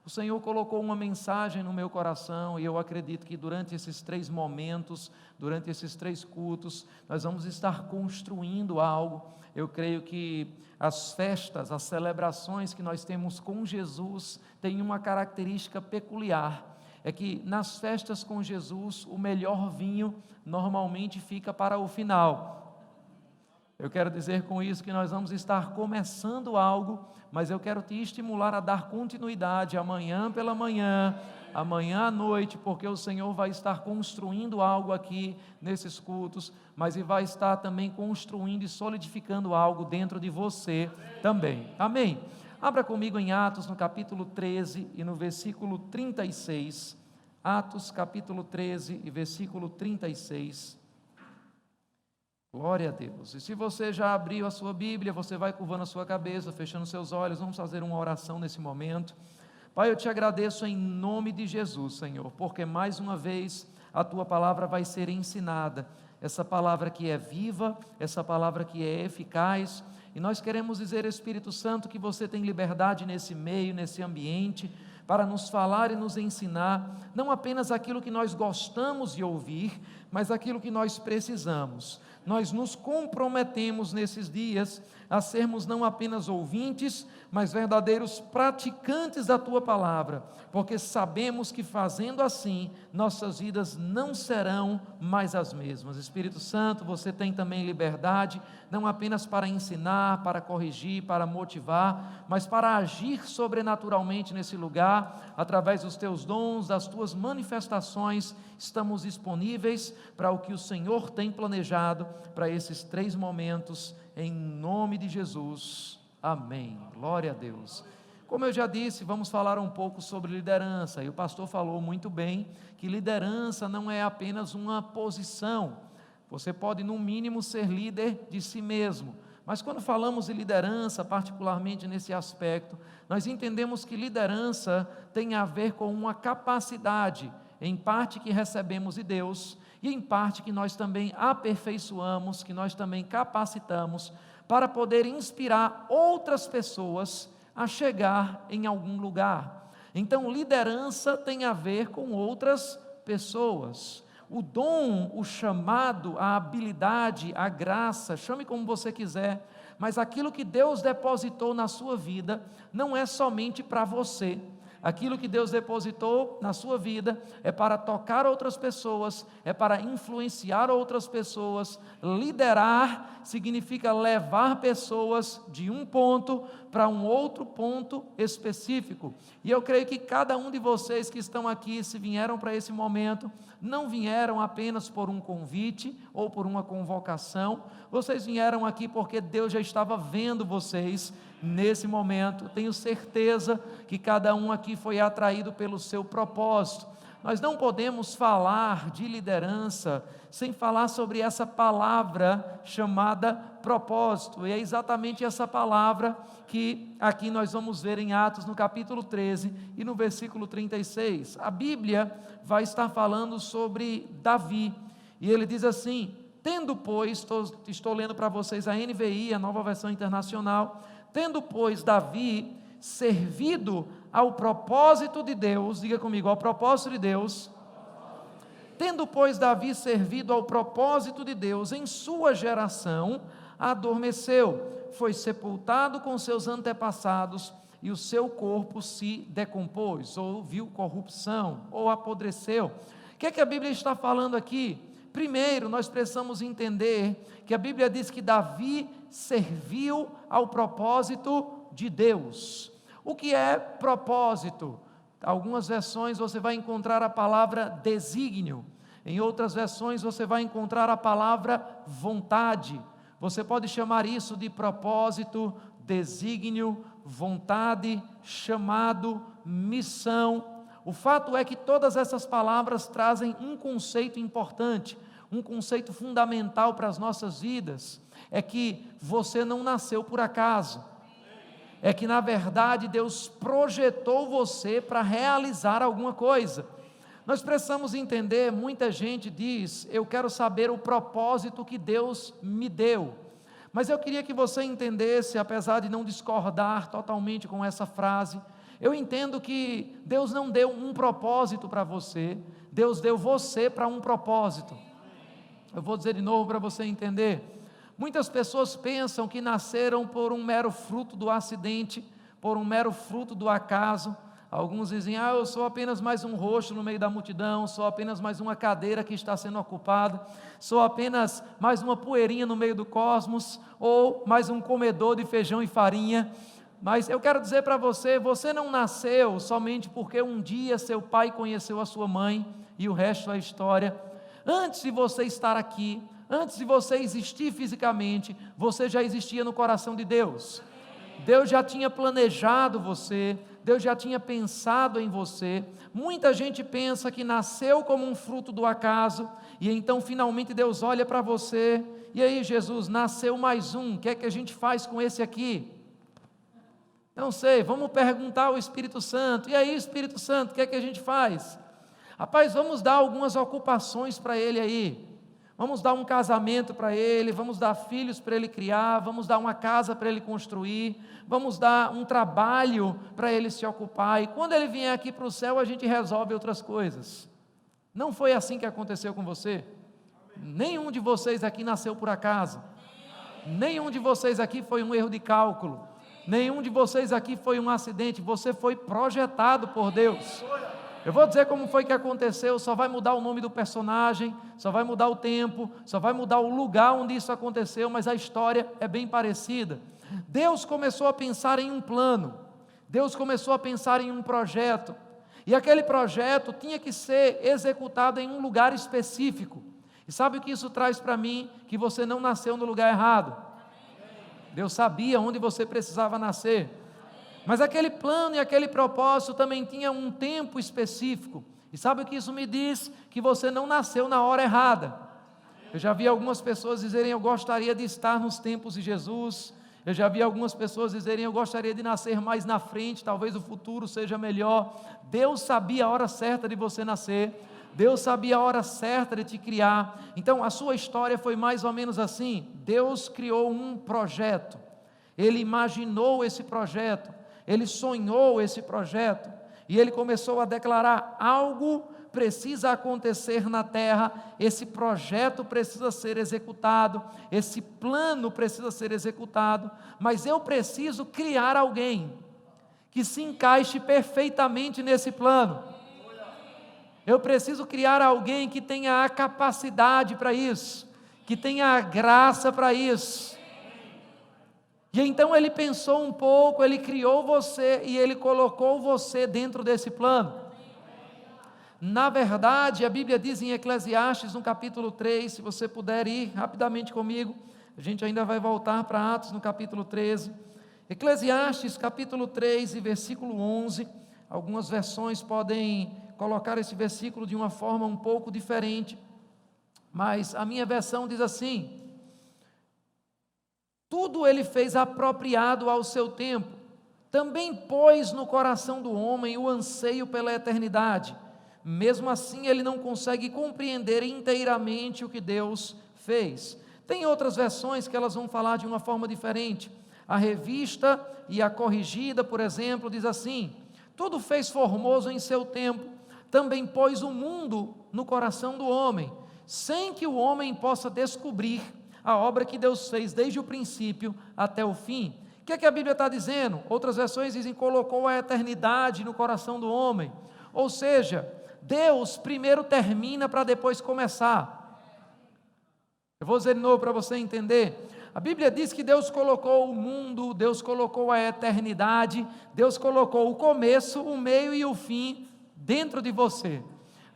O Senhor colocou uma mensagem no meu coração e eu acredito que durante esses 3 momentos, durante esses 3 cultos, nós vamos estar construindo algo. Eu creio que as festas, as celebrações que nós temos com Jesus têm uma característica peculiar. É que nas festas com Jesus, o melhor vinho normalmente fica para o final. Eu quero dizer com isso que nós vamos estar começando algo, mas eu quero te estimular a dar continuidade amanhã pela manhã, amanhã à noite, porque o Senhor vai estar construindo algo aqui nesses cultos, mas Ele vai estar também construindo e solidificando algo dentro de você também. Amém? Abra comigo em Atos no capítulo 13 e no versículo 36. Atos capítulo 13 e versículo 36. Glória a Deus. E se você já abriu a sua Bíblia, você vai curvando a sua cabeça, fechando seus olhos. Vamos fazer uma oração nesse momento. Pai, eu te agradeço em nome de Jesus, Senhor, porque mais uma vez a tua palavra vai ser ensinada. Essa palavra que é viva, essa palavra que é eficaz. E nós queremos dizer, Espírito Santo, que você tem liberdade nesse meio, nesse ambiente, para nos falar e nos ensinar, não apenas aquilo que nós gostamos de ouvir, mas aquilo que nós precisamos. Nós nos comprometemos nesses dias a sermos não apenas ouvintes, mas verdadeiros praticantes da Tua palavra, porque sabemos que fazendo assim, nossas vidas não serão mais as mesmas. Espírito Santo, você tem também liberdade, não apenas para ensinar, para corrigir, para motivar, mas para agir sobrenaturalmente nesse lugar, através dos Teus dons, das Tuas manifestações. Estamos disponíveis para o que o Senhor tem planejado para esses 3 momentos, em nome de Jesus, amém, glória a Deus. Como eu já disse, vamos falar um pouco sobre liderança, e o pastor falou muito bem, que liderança não é apenas uma posição, você pode no mínimo ser líder de si mesmo, mas quando falamos de liderança, particularmente nesse aspecto, nós entendemos que liderança tem a ver com uma capacidade, em parte que recebemos de Deus, e em parte que nós também aperfeiçoamos, que nós também capacitamos, para poder inspirar outras pessoas a chegar em algum lugar. Então, liderança tem a ver com outras pessoas. O dom, o chamado, a habilidade, a graça, chame como você quiser, mas aquilo que Deus depositou na sua vida, não é somente para você. Aquilo que Deus depositou na sua vida é para tocar outras pessoas, é para influenciar outras pessoas. Liderar significa levar pessoas de um ponto para um outro ponto específico. E eu creio que cada um de vocês que estão aqui, se vieram para esse momento, não vieram apenas por um convite ou por uma convocação, vocês vieram aqui porque Deus já estava vendo vocês nesse momento. Tenho certeza que cada um aqui foi atraído pelo seu propósito. Nós não podemos falar de liderança sem falar sobre essa palavra chamada propósito, e é exatamente essa palavra que aqui nós vamos ver em Atos no capítulo 13 e no versículo 36, a Bíblia vai estar falando sobre Davi, e ele diz assim: tendo pois, estou lendo para vocês a NVI, a Nova Versão Internacional, tendo pois Davi servido ao propósito de Deus, diga comigo, ao propósito de Deus, tendo pois Davi servido ao propósito de Deus em sua geração, adormeceu, foi sepultado com seus antepassados, e o seu corpo se decompôs, ou viu corrupção, ou apodreceu. O que é que a Bíblia está falando aqui? Primeiro, nós precisamos entender que a Bíblia diz que Davi serviu ao propósito de Deus. O que é propósito? Algumas versões você vai encontrar a palavra desígnio, em outras versões você vai encontrar a palavra vontade. Você pode chamar isso de propósito, desígnio, vontade, chamado, missão. O fato é que todas essas palavras trazem um conceito importante, um conceito fundamental para as nossas vidas, é que você não nasceu por acaso, é que na verdade Deus projetou você para realizar alguma coisa. Nós precisamos entender, muita gente diz, eu quero saber o propósito que Deus me deu, mas eu queria que você entendesse, apesar de não discordar totalmente com essa frase, Eu entendo que Deus não deu um propósito para você, Deus deu você para um propósito. Eu vou dizer de novo para você entender. Muitas pessoas pensam que nasceram por um mero fruto do acidente, por um mero fruto do acaso. Alguns dizem, eu sou apenas mais um rosto no meio da multidão, sou apenas mais uma cadeira que está sendo ocupada, sou apenas mais uma poeirinha no meio do cosmos, ou mais um comedor de feijão e farinha. Mas eu quero dizer para você, você não nasceu somente porque um dia seu pai conheceu a sua mãe, e o resto é história. Antes de você estar aqui, antes de você existir fisicamente, você já existia no coração de Deus. Deus já tinha planejado você, Deus já tinha pensado em você. Muita gente pensa que nasceu como um fruto do acaso, e então finalmente Deus olha para você, e aí Jesus, nasceu mais um, o que é que a gente faz com esse aqui? Não sei, vamos perguntar ao Espírito Santo, e aí Espírito Santo, o que é que a gente faz? Rapaz, vamos dar algumas ocupações para ele aí, vamos dar um casamento para ele, vamos dar filhos para ele criar, vamos dar uma casa para ele construir, vamos dar um trabalho para ele se ocupar, e quando ele vier aqui para o céu a gente resolve outras coisas. Não foi assim que aconteceu com você? Nenhum de vocês aqui nasceu por acaso, nenhum de vocês aqui foi um erro de cálculo, nenhum de vocês aqui foi um acidente, você foi projetado por Deus. Eu vou dizer como foi que aconteceu, só vai mudar o nome do personagem, só vai mudar o tempo, só vai mudar o lugar onde isso aconteceu, mas a história é bem parecida. Deus começou a pensar em um plano, Deus começou a pensar em um projeto, e aquele projeto tinha que ser executado em um lugar específico. E sabe o que isso traz para mim? Que você não nasceu no lugar errado. Deus sabia onde você precisava nascer. Mas aquele plano e aquele propósito também tinha um tempo específico. E sabe o que isso me diz? Que você não nasceu na hora errada. Eu já vi algumas pessoas dizerem, eu gostaria de estar nos tempos de Jesus. Eu já vi algumas pessoas dizerem, eu gostaria de nascer mais na frente, talvez o futuro seja melhor. Deus sabia a hora certa de você nascer. Deus sabia a hora certa de te criar. Então a sua história foi mais ou menos assim. Deus criou um projeto. Ele imaginou esse projeto. Ele sonhou esse projeto, e ele começou a declarar, algo precisa acontecer na terra, esse projeto precisa ser executado, esse plano precisa ser executado, mas eu preciso criar alguém, que se encaixe perfeitamente nesse plano, eu preciso criar alguém que tenha a capacidade para isso, que tenha a graça para isso. E então ele pensou um pouco, ele criou você e ele colocou você dentro desse plano. Na verdade, a Bíblia diz em Eclesiastes, no capítulo 3, se você puder ir rapidamente comigo, a gente ainda vai voltar para Atos no capítulo 13. Eclesiastes capítulo 3 e versículo 11, algumas versões podem colocar esse versículo de uma forma um pouco diferente, mas a minha versão diz assim: tudo ele fez apropriado ao seu tempo, também pôs no coração do homem o anseio pela eternidade, mesmo assim ele não consegue compreender inteiramente o que Deus fez. Tem outras versões que elas vão falar de uma forma diferente. A Revista e a Corrigida, por exemplo, diz assim: tudo fez formoso em seu tempo, também pôs o mundo no coração do homem, sem que o homem possa descobrir a obra que Deus fez desde o princípio até o fim. O que é que a Bíblia está dizendo? Outras versões dizem, colocou a eternidade no coração do homem. Ou seja, Deus primeiro termina para depois começar. Eu vou dizer de novo para você entender. A Bíblia diz que Deus colocou o mundo, Deus colocou a eternidade, Deus colocou o começo, o meio e o fim dentro de você.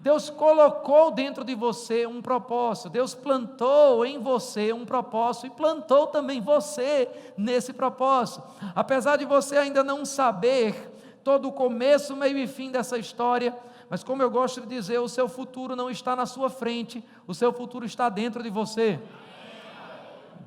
Deus colocou dentro de você um propósito, Deus plantou em você um propósito e plantou também você nesse propósito. Apesar de você ainda não saber todo o começo, meio e fim dessa história, mas como eu gosto de dizer, o seu futuro não está na sua frente, o seu futuro está dentro de você.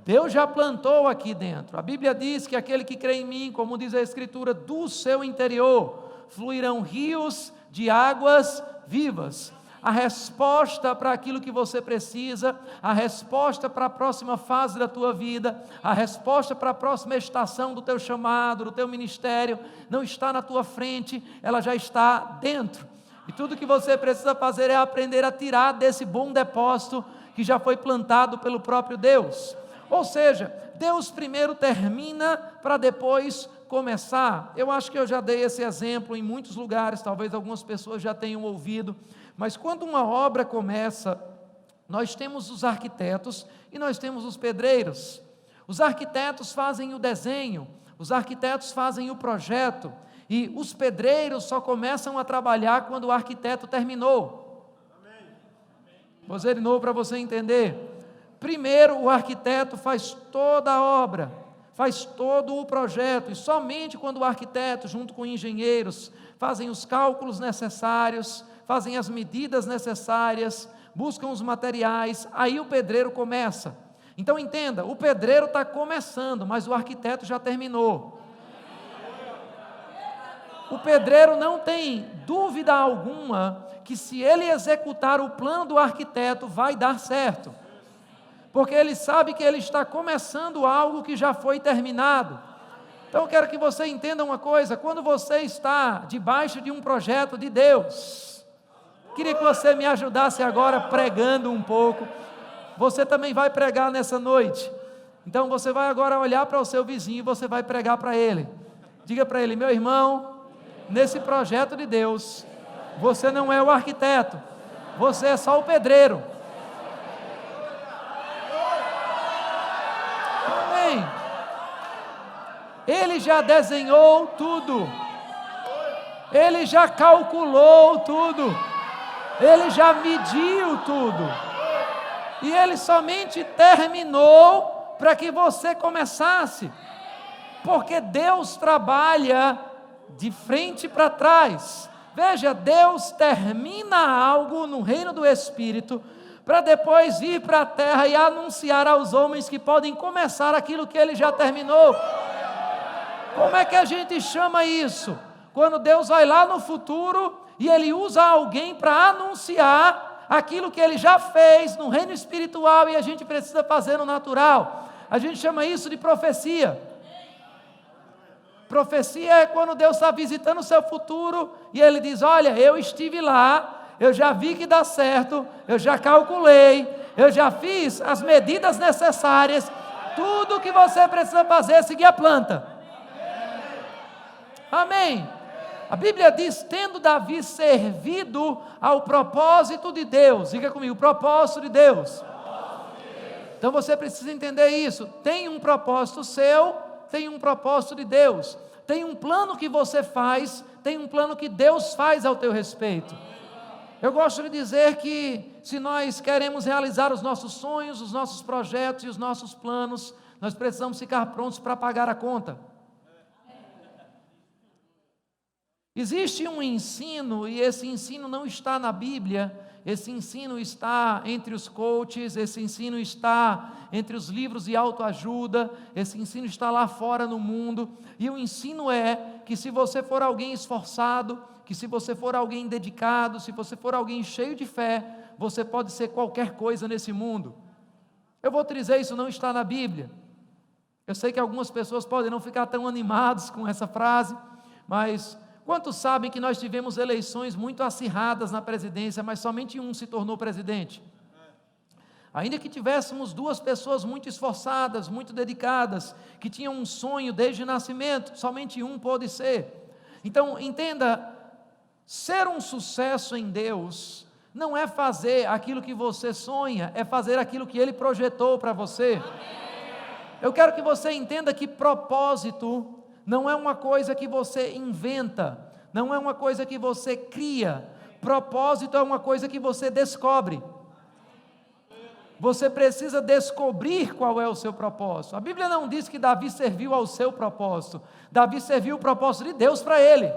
Deus já plantou aqui dentro. A Bíblia diz que aquele que crê em mim, como diz a Escritura, do seu interior fluirão rios de águas vivas. a resposta para aquilo que você precisa, a resposta para a próxima fase da tua vida, a resposta para a próxima estação do teu chamado, do teu ministério, não está na tua frente, ela já está dentro. E tudo que você precisa fazer é aprender a tirar desse bom depósito que já foi plantado pelo próprio Deus. Ou seja, Deus primeiro termina para depois começar. Eu acho que eu já dei esse exemplo em muitos lugares, talvez algumas pessoas já tenham ouvido, mas quando uma obra começa, nós temos os arquitetos e nós temos os pedreiros. Os arquitetos fazem o desenho, os arquitetos fazem o projeto, e os pedreiros só começam a trabalhar quando o arquiteto terminou. Vou dizer de novo para você entender. Primeiro o arquiteto faz toda a obra, faz todo o projeto, e somente quando o arquiteto, junto com engenheiros, fazem os cálculos necessários, fazem as medidas necessárias, buscam os materiais, aí o pedreiro começa. Então entenda, o pedreiro está começando, mas o arquiteto já terminou. O pedreiro não tem dúvida alguma que se ele executar o plano do arquiteto vai dar certo, porque ele sabe que ele está começando algo que já foi terminado. Então eu quero que você entenda uma coisa: quando você está debaixo de um projeto de Deus, queria que você me ajudasse agora pregando um pouco. Você também vai pregar nessa noite, então você vai agora olhar para o seu vizinho e você vai pregar para ele. Diga para ele: meu irmão, nesse projeto de Deus, você não é o arquiteto, você é só o pedreiro. Amém. Ele já desenhou tudo, ele já calculou tudo, ele já mediu tudo, e ele somente terminou para que você começasse, porque Deus trabalha de frente para trás. Veja, Deus termina algo no reino do Espírito, para depois ir para a terra e anunciar aos homens que podem começar aquilo que Ele já terminou. Como é que a gente chama isso? Quando Deus vai lá no futuro e Ele usa alguém para anunciar aquilo que Ele já fez no reino espiritual e a gente precisa fazer no natural. A gente chama isso de profecia. Profecia é quando Deus está visitando o seu futuro e Ele diz: olha, eu estive lá, eu já vi que dá certo, eu já calculei, eu já fiz as medidas necessárias, tudo que você precisa fazer é seguir a planta. Amém. A Bíblia diz: tendo Davi servido ao propósito de Deus. Diga comigo: o propósito de Deus. Então você precisa entender isso. Tem um propósito seu, tem um propósito de Deus, tem um plano que você faz, tem um plano que Deus faz ao teu respeito. Eu gosto de dizer que se nós queremos realizar os nossos sonhos, os nossos projetos e os nossos planos, nós precisamos ficar prontos para pagar a conta. Existe um ensino, e esse ensino não está na Bíblia, esse ensino está entre os coaches, esse ensino está entre os livros de autoajuda, esse ensino está lá fora no mundo, e o ensino é que se você for alguém esforçado, que se você for alguém dedicado, se você for alguém cheio de fé, você pode ser qualquer coisa nesse mundo. Eu vou te dizer, isso não está na Bíblia. Eu sei que algumas pessoas podem não ficar tão animados com essa frase, mas quantos sabem que nós tivemos eleições muito acirradas na presidência, mas somente um se tornou presidente? Ainda que tivéssemos duas pessoas muito esforçadas, muito dedicadas, que tinham um sonho desde o nascimento, somente um pôde ser. Então, entenda, ser um sucesso em Deus não é fazer aquilo que você sonha, é fazer aquilo que Ele projetou para você. Eu quero que você entenda que propósito não é uma coisa que você inventa, não é uma coisa que você cria. Propósito é uma coisa que você descobre. Você precisa descobrir qual é o seu propósito. A Bíblia não diz que Davi serviu ao seu propósito. Davi serviu o propósito de Deus para ele.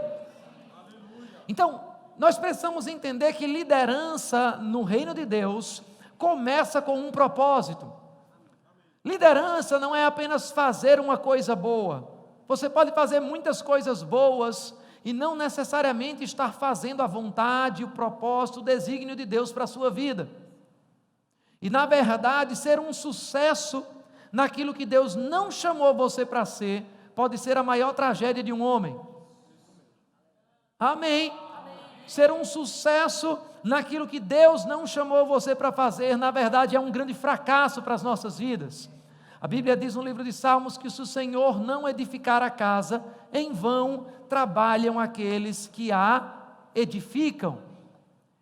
Então, nós precisamos entender que liderança no reino de Deus começa com um propósito. Liderança não é apenas fazer uma coisa boa. Você pode fazer muitas coisas boas e não necessariamente estar fazendo a vontade, o propósito, o desígnio de Deus para a sua vida. E na verdade, ser um sucesso naquilo que Deus não chamou você para ser, pode ser a maior tragédia de um homem. Amém. Ser um sucesso naquilo que Deus não chamou você para fazer, na verdade é um grande fracasso para as nossas vidas. A Bíblia diz no livro de Salmos que se o Senhor não edificar a casa, em vão trabalham aqueles que a edificam.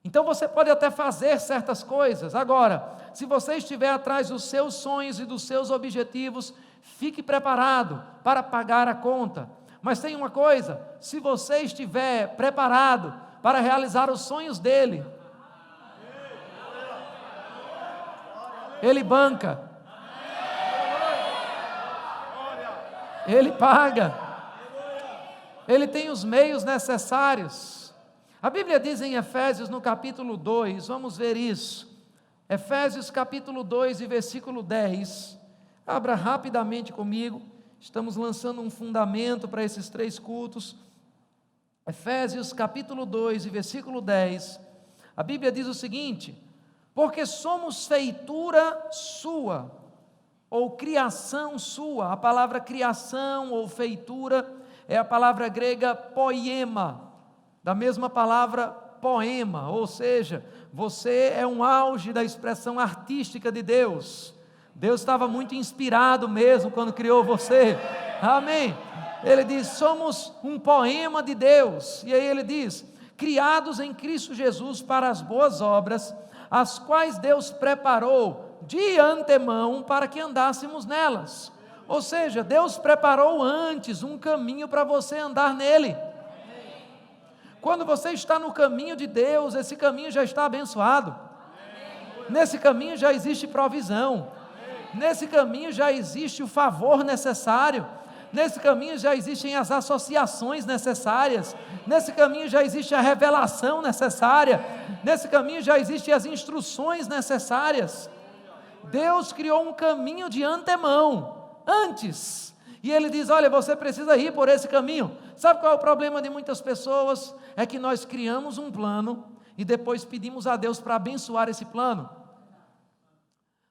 Então você pode até fazer certas coisas. Agora, se você estiver atrás dos seus sonhos e dos seus objetivos, fique preparado para pagar a conta. Mas tem uma coisa, se você estiver preparado para realizar os sonhos dele, ele banca, ele paga, ele tem os meios necessários. A Bíblia diz em Efésios no capítulo 2, vamos ver isso, Efésios capítulo 2 e versículo 10, abra rapidamente comigo, estamos lançando um fundamento para esses 3 cultos, Efésios capítulo 2 e versículo 10, a Bíblia diz o seguinte: porque somos feitura sua, ou criação sua. A palavra criação ou feitura é a palavra grega poema, da mesma palavra poema, ou seja, você é um auge da expressão artística de Deus. Deus estava muito inspirado mesmo quando criou você, amém? Ele diz, somos um poema de Deus, e aí ele diz, criados em Cristo Jesus para as boas obras, as quais Deus preparou de antemão para que andássemos nelas. Ou seja, Deus preparou antes um caminho para você andar nele. Quando você está no caminho de Deus, esse caminho já está abençoado. Nesse caminho já existe provisão. Nesse caminho já existe o favor necessário. Nesse caminho já existem as associações necessárias. Nesse caminho já existe a revelação necessária. Nesse caminho já existem as instruções necessárias. Deus criou um caminho de antemão, antes. E Ele diz, olha, você precisa ir por esse caminho. Sabe qual é o problema de muitas pessoas? É que nós criamos um plano e depois pedimos a Deus para abençoar esse plano.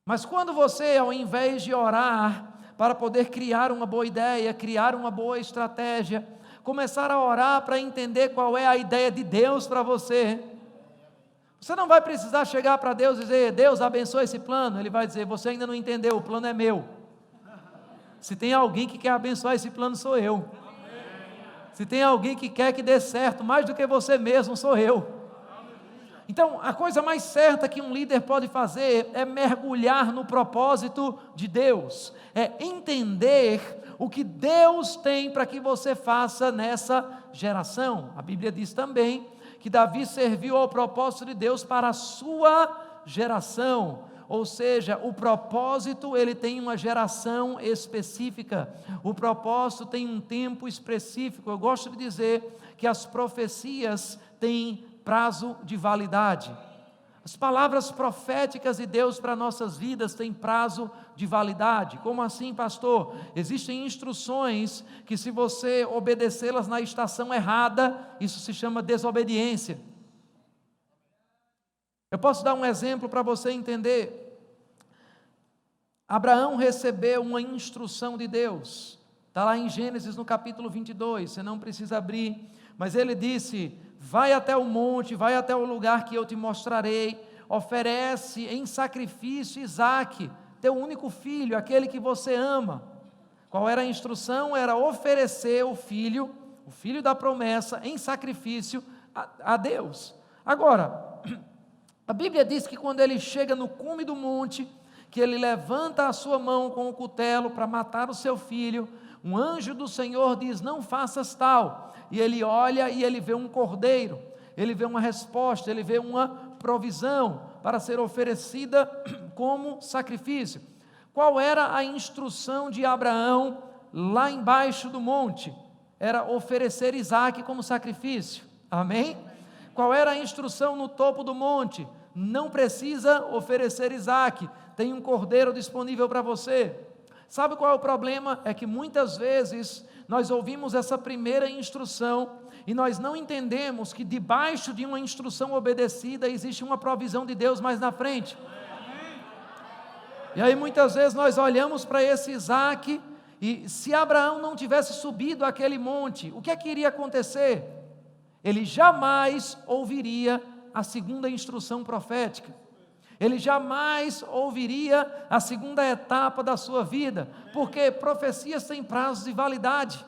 Mas quando você, ao invés de orar para poder criar uma boa ideia, criar uma boa estratégia, começar a orar para entender qual é a ideia de Deus para você, você não vai precisar chegar para Deus e dizer, Deus abençoe esse plano. Ele vai dizer, você ainda não entendeu, o plano é meu. Se tem alguém que quer abençoar esse plano, sou eu. Se tem alguém que quer que dê certo, mais do que você mesmo, sou eu. Então, a coisa mais certa que um líder pode fazer é mergulhar no propósito de Deus, é entender o que Deus tem para que você faça nessa geração. A Bíblia diz também que Davi serviu ao propósito de Deus para a sua geração, ou seja, o propósito ele tem uma geração específica, o propósito tem um tempo específico. Eu gosto de dizer que as profecias têm prazo de validade. As palavras proféticas de Deus para nossas vidas têm prazo de validade. Como assim, pastor? Existem instruções que, se você obedecê-las na estação errada, isso se chama desobediência. Eu posso dar um exemplo para você entender. Abraão recebeu uma instrução de Deus. Está lá em Gênesis no capítulo 22, você não precisa abrir. Mas ele disse, vai até o monte, vai até o lugar que eu te mostrarei, oferece em sacrifício Isaque, teu único filho, aquele que você ama. Qual era a instrução? Era oferecer o filho da promessa, em sacrifício a Deus. Agora, a Bíblia diz que quando ele chega no cume do monte, que ele levanta a sua mão com o cutelo para matar o seu filho, um anjo do Senhor diz, não faças tal, e ele olha e ele vê um cordeiro, ele vê uma resposta, ele vê uma provisão para ser oferecida como sacrifício. Qual era a instrução de Abraão lá embaixo do monte? Era oferecer Isaque como sacrifício, amém? Qual era a instrução no topo do monte? Não precisa oferecer Isaque, tem um cordeiro disponível para você. Sabe qual é o problema? É que muitas vezes nós ouvimos essa primeira instrução e nós não entendemos que debaixo de uma instrução obedecida existe uma provisão de Deus mais na frente. E aí muitas vezes nós olhamos para esse Isaac, e se Abraão não tivesse subido aquele monte, o que é que iria acontecer? Ele jamais ouviria a segunda instrução profética. Ele jamais ouviria a segunda etapa da sua vida, porque profecias têm prazos de validade.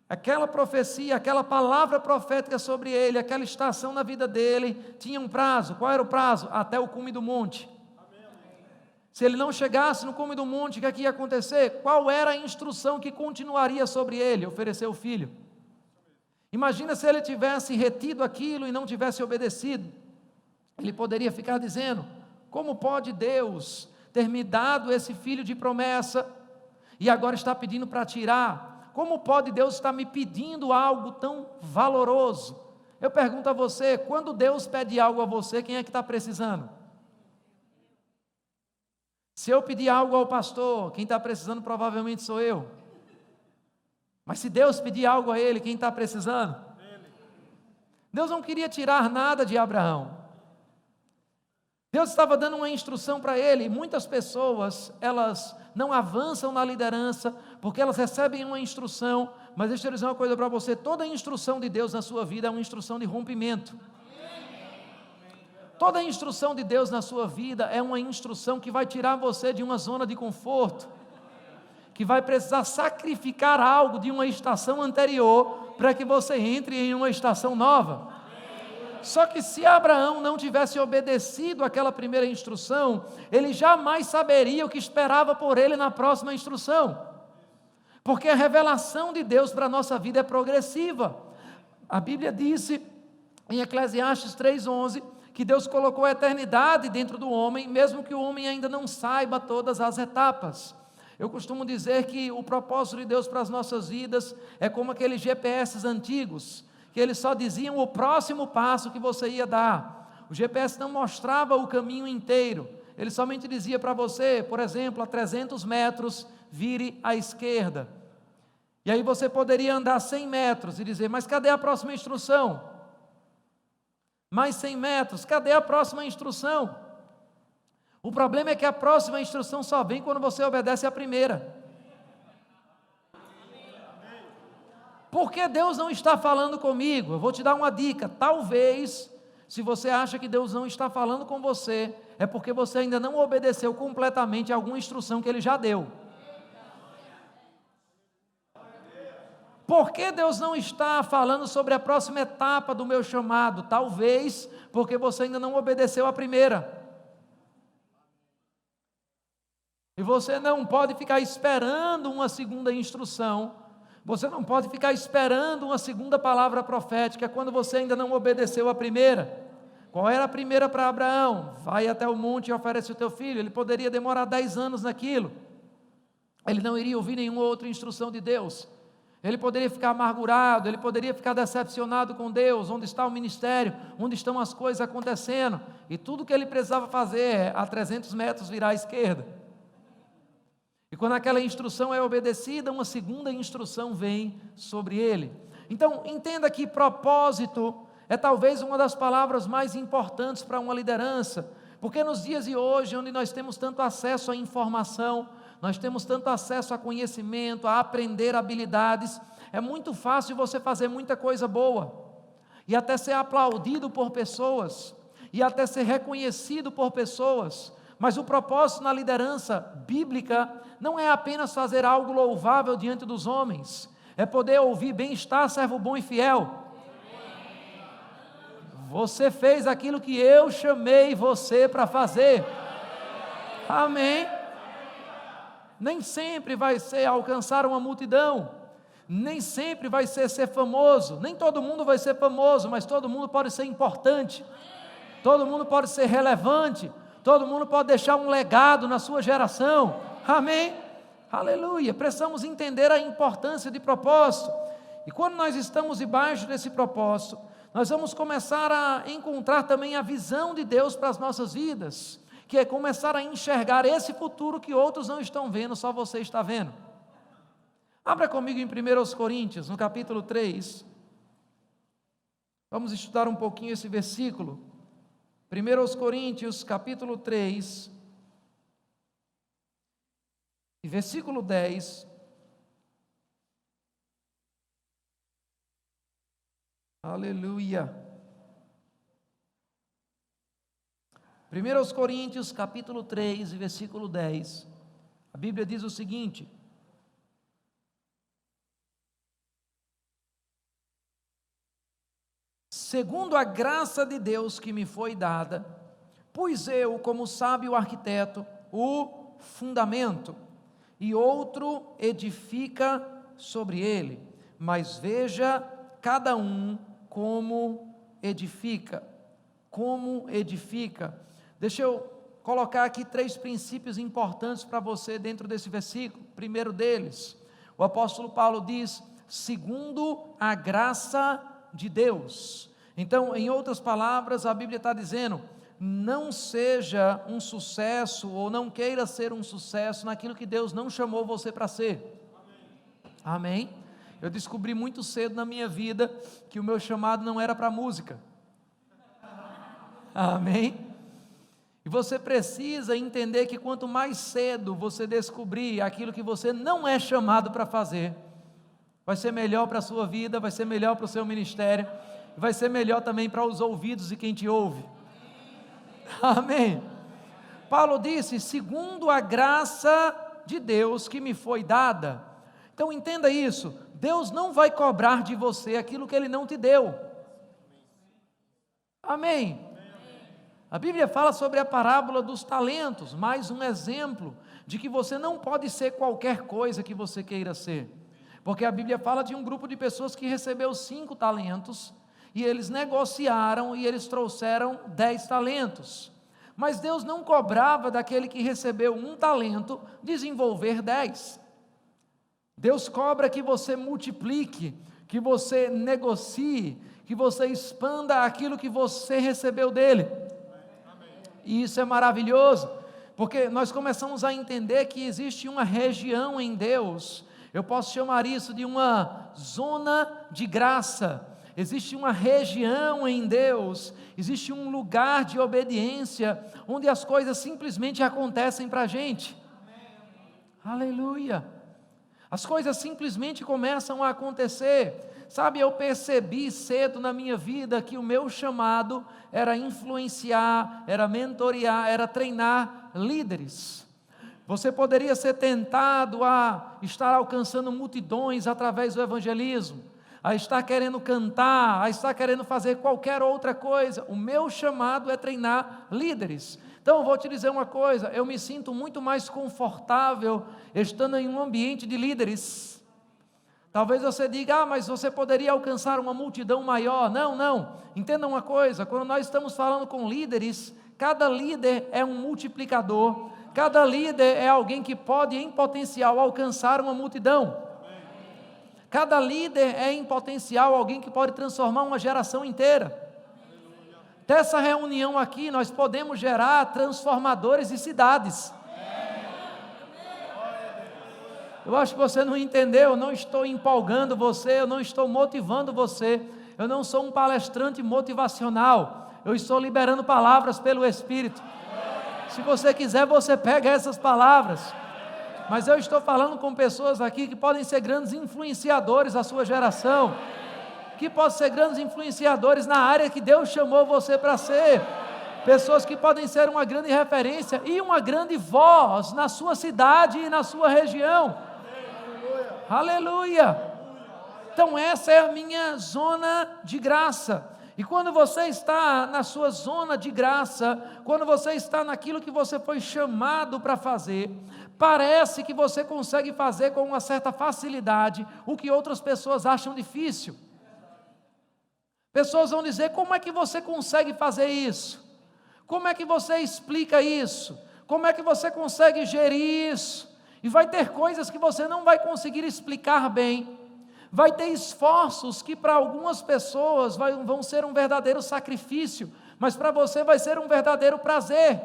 Aquela profecia, aquela palavra profética sobre ele, aquela estação na vida dele, tinha um prazo. Qual era o prazo? Até o cume do monte. Se ele não chegasse no cume do monte, o que é que ia acontecer? Qual era a instrução que continuaria sobre ele? Oferecer o filho. Imagina se ele tivesse retido aquilo e não tivesse obedecido. Ele poderia ficar dizendo: como pode Deus ter me dado esse filho de promessa e agora está pedindo para tirar? Como pode Deus estar me pedindo algo tão valoroso? Eu pergunto a você, quando Deus pede algo a você, quem é que está precisando? Se eu pedir algo ao pastor, quem está precisando provavelmente sou eu. Mas se Deus pedir algo a ele, quem está precisando? Deus não queria tirar nada de Abraão. Deus estava dando uma instrução para ele. Muitas pessoas, elas não avançam na liderança, porque elas recebem uma instrução, mas deixa eu dizer uma coisa para você, toda instrução de Deus na sua vida é uma instrução de rompimento. Toda instrução de Deus na sua vida é uma instrução que vai tirar você de uma zona de conforto, que vai precisar sacrificar algo de uma estação anterior, para que você entre em uma estação nova. Só que se Abraão não tivesse obedecido aquela primeira instrução, ele jamais saberia o que esperava por ele na próxima instrução, porque a revelação de Deus para a nossa vida é progressiva. A Bíblia disse em Eclesiastes 3:11, que Deus colocou a eternidade dentro do homem, mesmo que o homem ainda não saiba todas as etapas. Eu costumo dizer que o propósito de Deus para as nossas vidas é como aqueles GPS antigos, que eles só diziam o próximo passo que você ia dar. O GPS não mostrava o caminho inteiro, ele somente dizia para você, por exemplo, a 300 metros, vire à esquerda. E aí você poderia andar 100 metros e dizer, mas cadê a próxima instrução? Mais 100 metros, cadê a próxima instrução? O problema é que a próxima instrução só vem quando você obedece a primeira. Por que Deus não está falando comigo? Eu vou te dar uma dica. Talvez, se você acha que Deus não está falando com você, é porque você ainda não obedeceu completamente a alguma instrução que Ele já deu. Por que Deus não está falando sobre a próxima etapa do meu chamado? Talvez porque você ainda não obedeceu a primeira. E você não pode ficar esperando uma segunda instrução. Você não pode ficar esperando uma segunda palavra profética quando você ainda não obedeceu a primeira. Qual era a primeira para Abraão? Vai até o monte e oferece o teu filho. Ele poderia demorar 10 anos naquilo. Ele não iria ouvir nenhuma outra instrução de Deus. Ele poderia ficar amargurado, ele poderia ficar decepcionado com Deus. Onde está o ministério? Onde estão as coisas acontecendo? E tudo que ele precisava fazer é a 300 metros virar à esquerda. E quando aquela instrução é obedecida, uma segunda instrução vem sobre ele. Então, entenda que propósito é talvez uma das palavras mais importantes para uma liderança, porque nos dias de hoje, onde nós temos tanto acesso à informação, nós temos tanto acesso a conhecimento, a aprender habilidades, é muito fácil você fazer muita coisa boa, e até ser aplaudido por pessoas, e até ser reconhecido por pessoas, mas o propósito na liderança bíblica não é apenas fazer algo louvável diante dos homens, é poder ouvir: bem-estar, servo bom e fiel. Você fez aquilo que eu chamei você para fazer. Amém? Nem sempre vai ser alcançar uma multidão, nem sempre vai ser famoso, nem todo mundo vai ser famoso, mas todo mundo pode ser importante, todo mundo pode ser relevante, todo mundo pode deixar um legado na sua geração. Amém? Aleluia. Precisamos entender a importância de propósito, e quando nós estamos debaixo desse propósito, nós vamos começar a encontrar também a visão de Deus para as nossas vidas, que é começar a enxergar esse futuro que outros não estão vendo, só você está vendo. Abra comigo em 1 Coríntios, no capítulo 3. Vamos estudar um pouquinho esse versículo. 1 Coríntios, capítulo 3, e versículo 10. Aleluia. 1 Coríntios, capítulo 3, e versículo 10. A Bíblia diz o seguinte: segundo a graça de Deus que me foi dada, pus eu, como sábio arquiteto, o fundamento, e outro edifica sobre ele. Mas veja cada um como edifica. Como edifica. Deixa eu colocar aqui 3 princípios importantes para você dentro desse versículo. Primeiro deles, o apóstolo Paulo diz: segundo a graça de Deus. Então, em outras palavras, a Bíblia está dizendo: não seja um sucesso, ou não queira ser um sucesso naquilo que Deus não chamou você para ser. Amém? Eu descobri muito cedo na minha vida que o meu chamado não era para música. Amém? E você precisa entender que quanto mais cedo você descobrir aquilo que você não é chamado para fazer, vai ser melhor para a sua vida, vai ser melhor para o seu ministério, vai ser melhor também para os ouvidos de quem te ouve. Amém? Paulo disse: segundo a graça de Deus que me foi dada. Então entenda isso, Deus não vai cobrar de você aquilo que Ele não te deu. Amém? A Bíblia fala sobre a parábola dos talentos, mais um exemplo de que você não pode ser qualquer coisa que você queira ser, porque a Bíblia fala de um grupo de pessoas que recebeu 5 talentos, e eles negociaram e eles trouxeram 10 talentos, mas Deus não cobrava daquele que recebeu 1 talento desenvolver 10, Deus cobra que você multiplique, que você negocie, que você expanda aquilo que você recebeu dele. E isso é maravilhoso, porque nós começamos a entender que existe uma região em Deus, eu posso chamar isso de uma zona de graça. Existe uma região em Deus, existe um lugar de obediência, onde as coisas simplesmente acontecem para a gente. Aleluia! As coisas simplesmente começam a acontecer. Sabe, eu percebi cedo na minha vida que o meu chamado era influenciar, era mentorear, era treinar líderes. Você poderia ser tentado a estar alcançando multidões através do evangelismo, a estar querendo cantar, a estar querendo fazer qualquer outra coisa. O meu chamado é treinar líderes. Então eu vou te dizer uma coisa, eu me sinto muito mais confortável estando em um ambiente de líderes. Talvez você diga: mas você poderia alcançar uma multidão maior. Não, entenda uma coisa, quando nós estamos falando com líderes, cada líder é um multiplicador, cada líder é alguém que pode em potencial alcançar uma multidão. Cada líder é em potencial alguém que pode transformar uma geração inteira. Dessa reunião aqui nós podemos gerar transformadores de cidades. Eu acho que você não entendeu, eu não estou empolgando você, eu não estou motivando você, eu não sou um palestrante motivacional, eu estou liberando palavras pelo Espírito. Se você quiser, você pega essas palavras, mas eu estou falando com pessoas aqui que podem ser grandes influenciadores da sua geração, que podem ser grandes influenciadores na área que Deus chamou você para ser, pessoas que podem ser uma grande referência e uma grande voz na sua cidade e na sua região. Aleluia! Então essa é a minha zona de graça. E quando você está na sua zona de graça, quando você está naquilo que você foi chamado para fazer, parece que você consegue fazer com uma certa facilidade o que outras pessoas acham difícil. Pessoas vão dizer: como é que você consegue fazer isso? Como é que você explica isso? Como é que você consegue gerir isso? E vai ter coisas que você não vai conseguir explicar bem, vai ter esforços que para algumas pessoas vão ser um verdadeiro sacrifício, mas para você vai ser um verdadeiro prazer.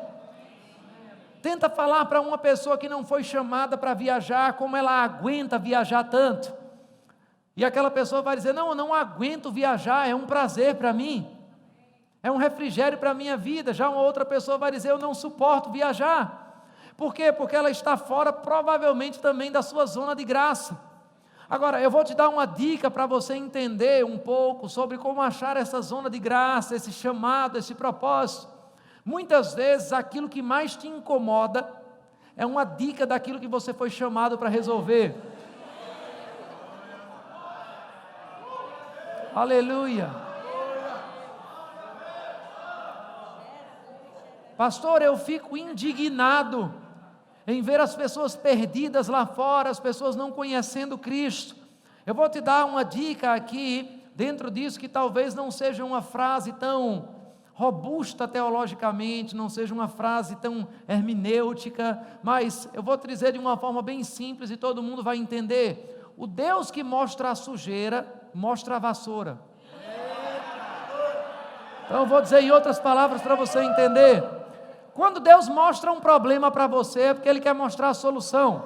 Tenta falar para uma pessoa que não foi chamada para viajar, como ela aguenta viajar tanto. E aquela pessoa vai dizer: não, eu não aguento viajar, é um prazer para mim, é um refrigério para a minha vida. Já uma outra pessoa vai dizer: eu não suporto viajar. Por quê? Porque ela está fora, provavelmente também, da sua zona de graça. Agora, eu vou te dar uma dica para você entender um pouco sobre como achar essa zona de graça, esse chamado, esse propósito. Muitas vezes, aquilo que mais te incomoda é uma dica daquilo que você foi chamado para resolver. Aleluia. Pastor, eu fico indignado em ver as pessoas perdidas lá fora, as pessoas não conhecendo Cristo. Eu vou te dar uma dica aqui, dentro disso, que talvez não seja uma frase tão robusta teologicamente, não seja uma frase tão hermenêutica, mas eu vou te dizer de uma forma bem simples e todo mundo vai entender. O Deus que mostra a sujeira, mostra a vassoura. Então eu vou dizer em outras palavras para você entender. Quando Deus mostra um problema para você, é porque Ele quer mostrar a solução.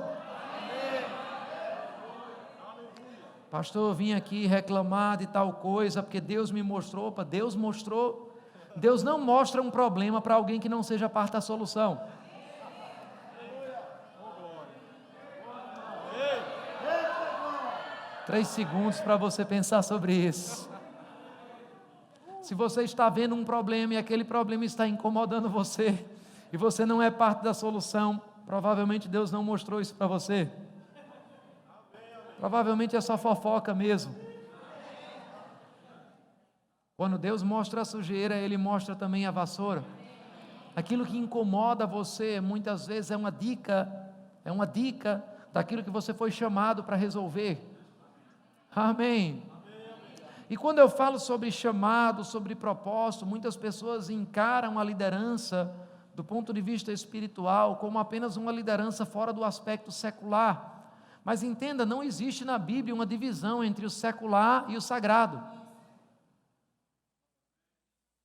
Pastor, eu vim aqui reclamar de tal coisa, porque Deus me mostrou. Opa, Deus mostrou. Deus não mostra um problema para alguém que não seja parte da solução. Três segundos para você pensar sobre isso. Se você está vendo um problema e aquele problema está incomodando você, e você não é parte da solução, provavelmente Deus não mostrou isso para você. Provavelmente é só fofoca mesmo. Quando Deus mostra a sujeira, Ele mostra também a vassoura. Aquilo que incomoda você, muitas vezes é uma dica daquilo que você foi chamado para resolver. Amém. E quando eu falo sobre chamado, sobre propósito, muitas pessoas encaram a liderança do ponto de vista espiritual como apenas uma liderança fora do aspecto secular. Mas entenda, não existe na Bíblia uma divisão entre o secular e o sagrado.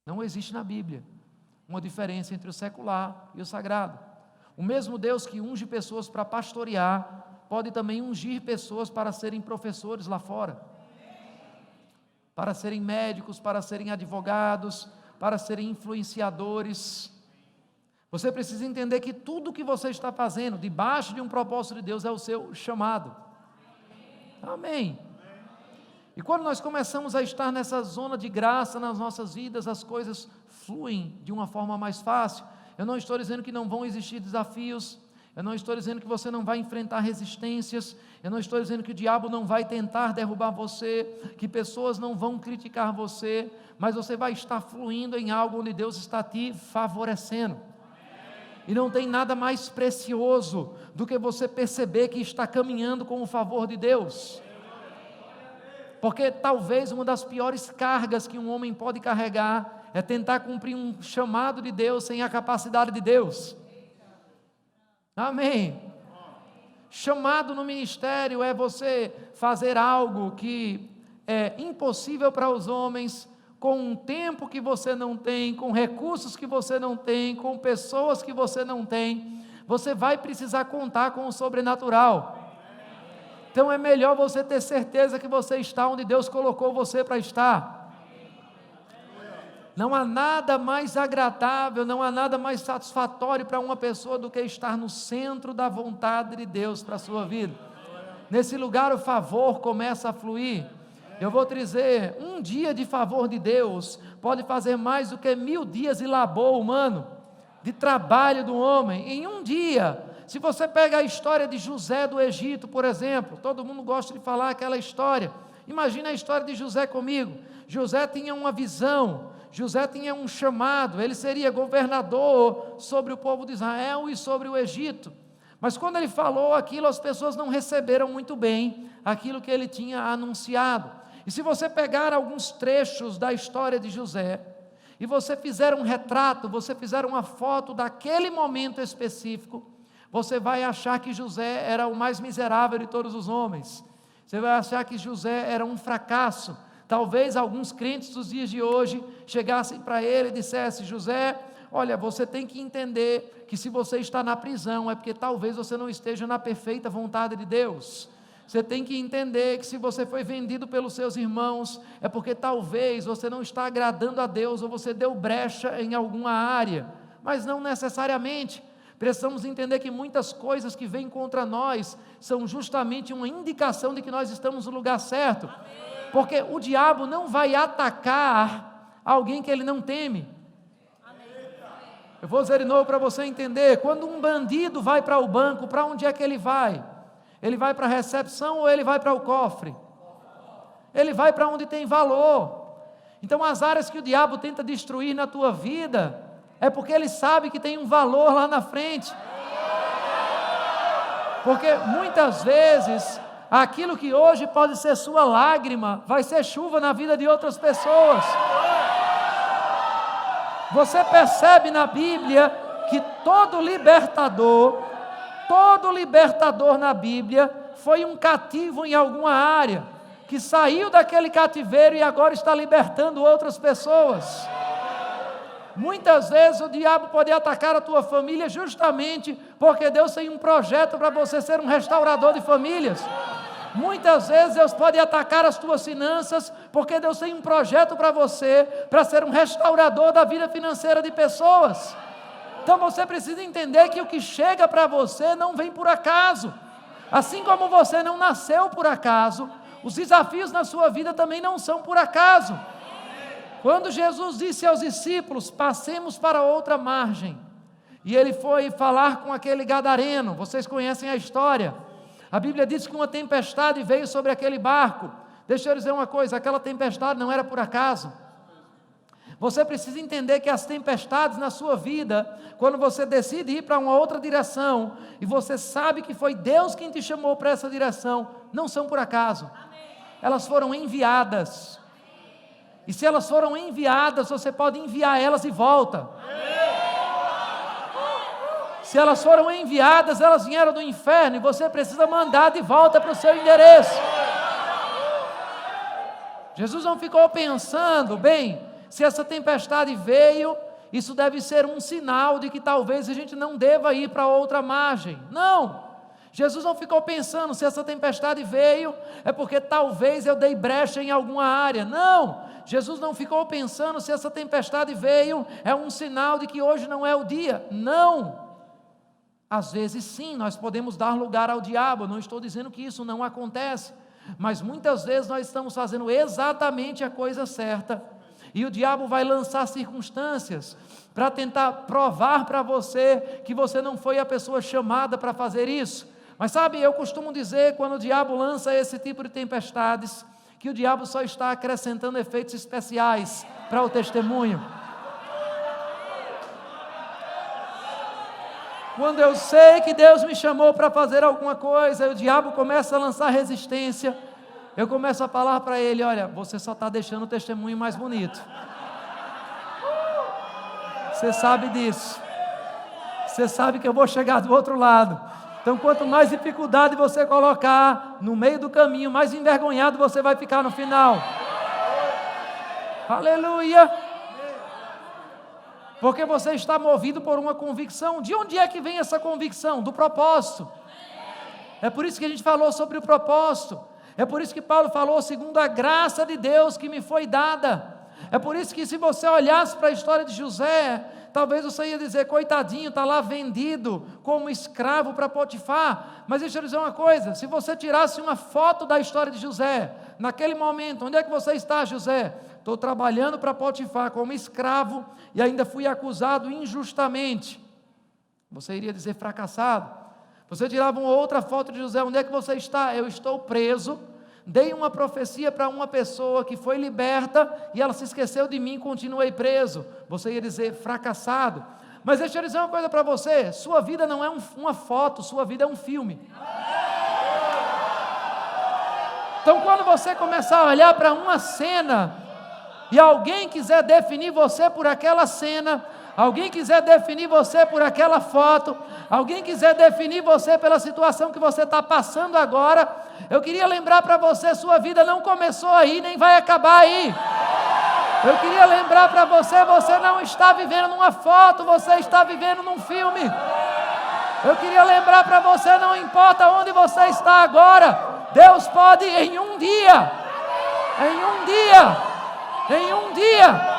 Não existe na Bíblia uma diferença entre o secular e o sagrado. O mesmo Deus que unge pessoas para pastorear, pode também ungir pessoas para serem professores lá fora, para serem médicos, para serem advogados, para serem influenciadores. Você precisa entender que tudo o que você está fazendo, debaixo de um propósito de Deus, é o seu chamado. Amém. E quando nós começamos a estar nessa zona de graça nas nossas vidas, as coisas fluem de uma forma mais fácil. Eu não estou dizendo que não vão existir desafios, eu não estou dizendo que você não vai enfrentar resistências, eu não estou dizendo que o diabo não vai tentar derrubar você, que pessoas não vão criticar você, mas você vai estar fluindo em algo onde Deus está te favorecendo. E não tem nada mais precioso do que você perceber que está caminhando com o favor de Deus. Porque talvez uma das piores cargas que um homem pode carregar é tentar cumprir um chamado de Deus sem a capacidade de Deus. Amém. Chamado no ministério é você fazer algo que é impossível para os homens, com um tempo que você não tem, com recursos que você não tem, com pessoas que você não tem. Você vai precisar contar com o sobrenatural. Então é melhor você ter certeza que você está onde Deus colocou você para estar. Não há nada mais agradável, não há nada mais satisfatório para uma pessoa do que estar no centro da vontade de Deus para a sua vida. Nesse lugar o favor começa a fluir. Eu vou te dizer, um dia de favor de Deus pode fazer mais do que 1000 dias de labor humano, de trabalho do homem. Em um dia, se você pega a história de José do Egito, por exemplo, todo mundo gosta de falar aquela história. Imagina a história de José comigo. José tinha uma visão, José tinha um chamado, ele seria governador sobre o povo de Israel e sobre o Egito. Mas quando ele falou aquilo, as pessoas não receberam muito bem aquilo que ele tinha anunciado. E se você pegar alguns trechos da história de José, e você fizer um retrato, você fizer uma foto daquele momento específico, você vai achar que José era o mais miserável de todos os homens. Você vai achar que José era um fracasso. Talvez alguns crentes dos dias de hoje chegassem para ele e dissessem: José, olha, você tem que entender que se você está na prisão é porque talvez você não esteja na perfeita vontade de Deus. Você tem que entender que se você foi vendido pelos seus irmãos, é porque talvez você não está agradando a Deus, ou você deu brecha em alguma área, mas não necessariamente. Precisamos entender que muitas coisas que vêm contra nós, são justamente uma indicação de que nós estamos no lugar certo, porque o diabo não vai atacar alguém que ele não teme. Eu vou dizer de novo para você entender, quando um bandido vai para o banco, para onde é que ele vai? Ele vai para a recepção ou ele vai para o cofre? Ele vai para onde tem valor. Então as áreas que o diabo tenta destruir na tua vida, é porque ele sabe que tem um valor lá na frente. Porque muitas vezes, aquilo que hoje pode ser sua lágrima, vai ser chuva na vida de outras pessoas. Você percebe na Bíblia que todo libertador na Bíblia foi um cativo em alguma área, que saiu daquele cativeiro e agora está libertando outras pessoas. Muitas vezes o diabo pode atacar a tua família justamente porque Deus tem um projeto para você ser um restaurador de famílias. Muitas vezes Deus pode atacar as tuas finanças, porque Deus tem um projeto para você, para ser um restaurador da vida financeira de pessoas. Então você precisa entender que o que chega para você não vem por acaso. Assim como você não nasceu por acaso, os desafios na sua vida também não são por acaso. Quando Jesus disse aos discípulos, passemos para outra margem, e ele foi falar com aquele gadareno, vocês conhecem a história. A Bíblia diz que uma tempestade veio sobre aquele barco. Deixa eu dizer uma coisa, aquela tempestade não era por acaso. Você precisa entender que as tempestades na sua vida, quando você decide ir para uma outra direção, e você sabe que foi Deus quem te chamou para essa direção, não são por acaso. Elas foram enviadas. E se elas foram enviadas, você pode enviar elas e volta. Se elas foram enviadas, elas vieram do inferno, e você precisa mandar de volta para o seu endereço. Jesus não ficou pensando, bem, se essa tempestade veio, isso deve ser um sinal de que talvez a gente não deva ir para outra margem. Não! Jesus não ficou pensando, se essa tempestade veio, é porque talvez eu dei brecha em alguma área. Não! Jesus não ficou pensando, se essa tempestade veio, é um sinal de que hoje não é o dia. Não! Às vezes sim, nós podemos dar lugar ao diabo, não estou dizendo que isso não acontece, mas muitas vezes nós estamos fazendo exatamente a coisa certa, e o diabo vai lançar circunstâncias para tentar provar para você que você não foi a pessoa chamada para fazer isso. Mas sabe, eu costumo dizer, quando o diabo lança esse tipo de tempestades, que o diabo só está acrescentando efeitos especiais para o testemunho. Quando eu sei que Deus me chamou para fazer alguma coisa, o diabo começa a lançar resistência, eu começo a falar para ele, olha, você só está deixando o testemunho mais bonito. Você sabe disso. Você sabe que eu vou chegar do outro lado. Então, quanto mais dificuldade você colocar no meio do caminho, mais envergonhado você vai ficar no final. Aleluia! Porque você está movido por uma convicção. De onde é que vem essa convicção? Do propósito. É por isso que a gente falou sobre o propósito. É por isso que Paulo falou, segundo a graça de Deus que me foi dada. É por isso que se você olhasse para a história de José, talvez você ia dizer, coitadinho, está lá vendido como escravo para Potifar. Mas deixa eu dizer uma coisa, se você tirasse uma foto da história de José, naquele momento, onde é que você está, José? Estou trabalhando para Potifar como escravo e ainda fui acusado injustamente. Você iria dizer fracassado. Você tirava uma outra foto de José, onde é que você está? Eu estou preso, dei uma profecia para uma pessoa que foi liberta e ela se esqueceu de mim e continuei preso. Você ia dizer fracassado. Mas deixa eu dizer uma coisa para você, sua vida não é uma foto, sua vida é um filme. Então quando você começar a olhar para uma cena, e alguém quiser definir você por aquela cena, alguém quiser definir você por aquela foto, alguém quiser definir você pela situação que você está passando agora, eu queria lembrar para você, sua vida não começou aí, nem vai acabar aí. Eu queria lembrar para você, você não está vivendo numa foto, você está vivendo num filme. Eu queria lembrar para você, não importa onde você está agora, Deus pode em um dia. Em um dia.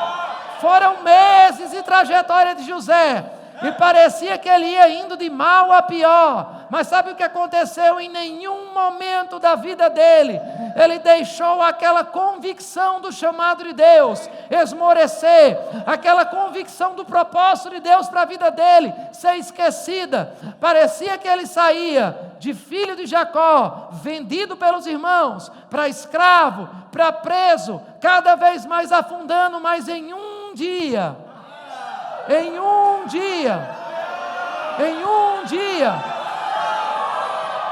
Foram meses de trajetória de José. E parecia que ele ia indo de mal a pior. Mas sabe o que aconteceu? Em nenhum momento da vida dele, ele deixou aquela convicção do chamado de Deus esmorecer, aquela convicção do propósito de Deus para a vida dele ser esquecida. Parecia que ele saía de filho de Jacó, vendido pelos irmãos, para escravo, para preso, cada vez mais afundando, mas em um dia,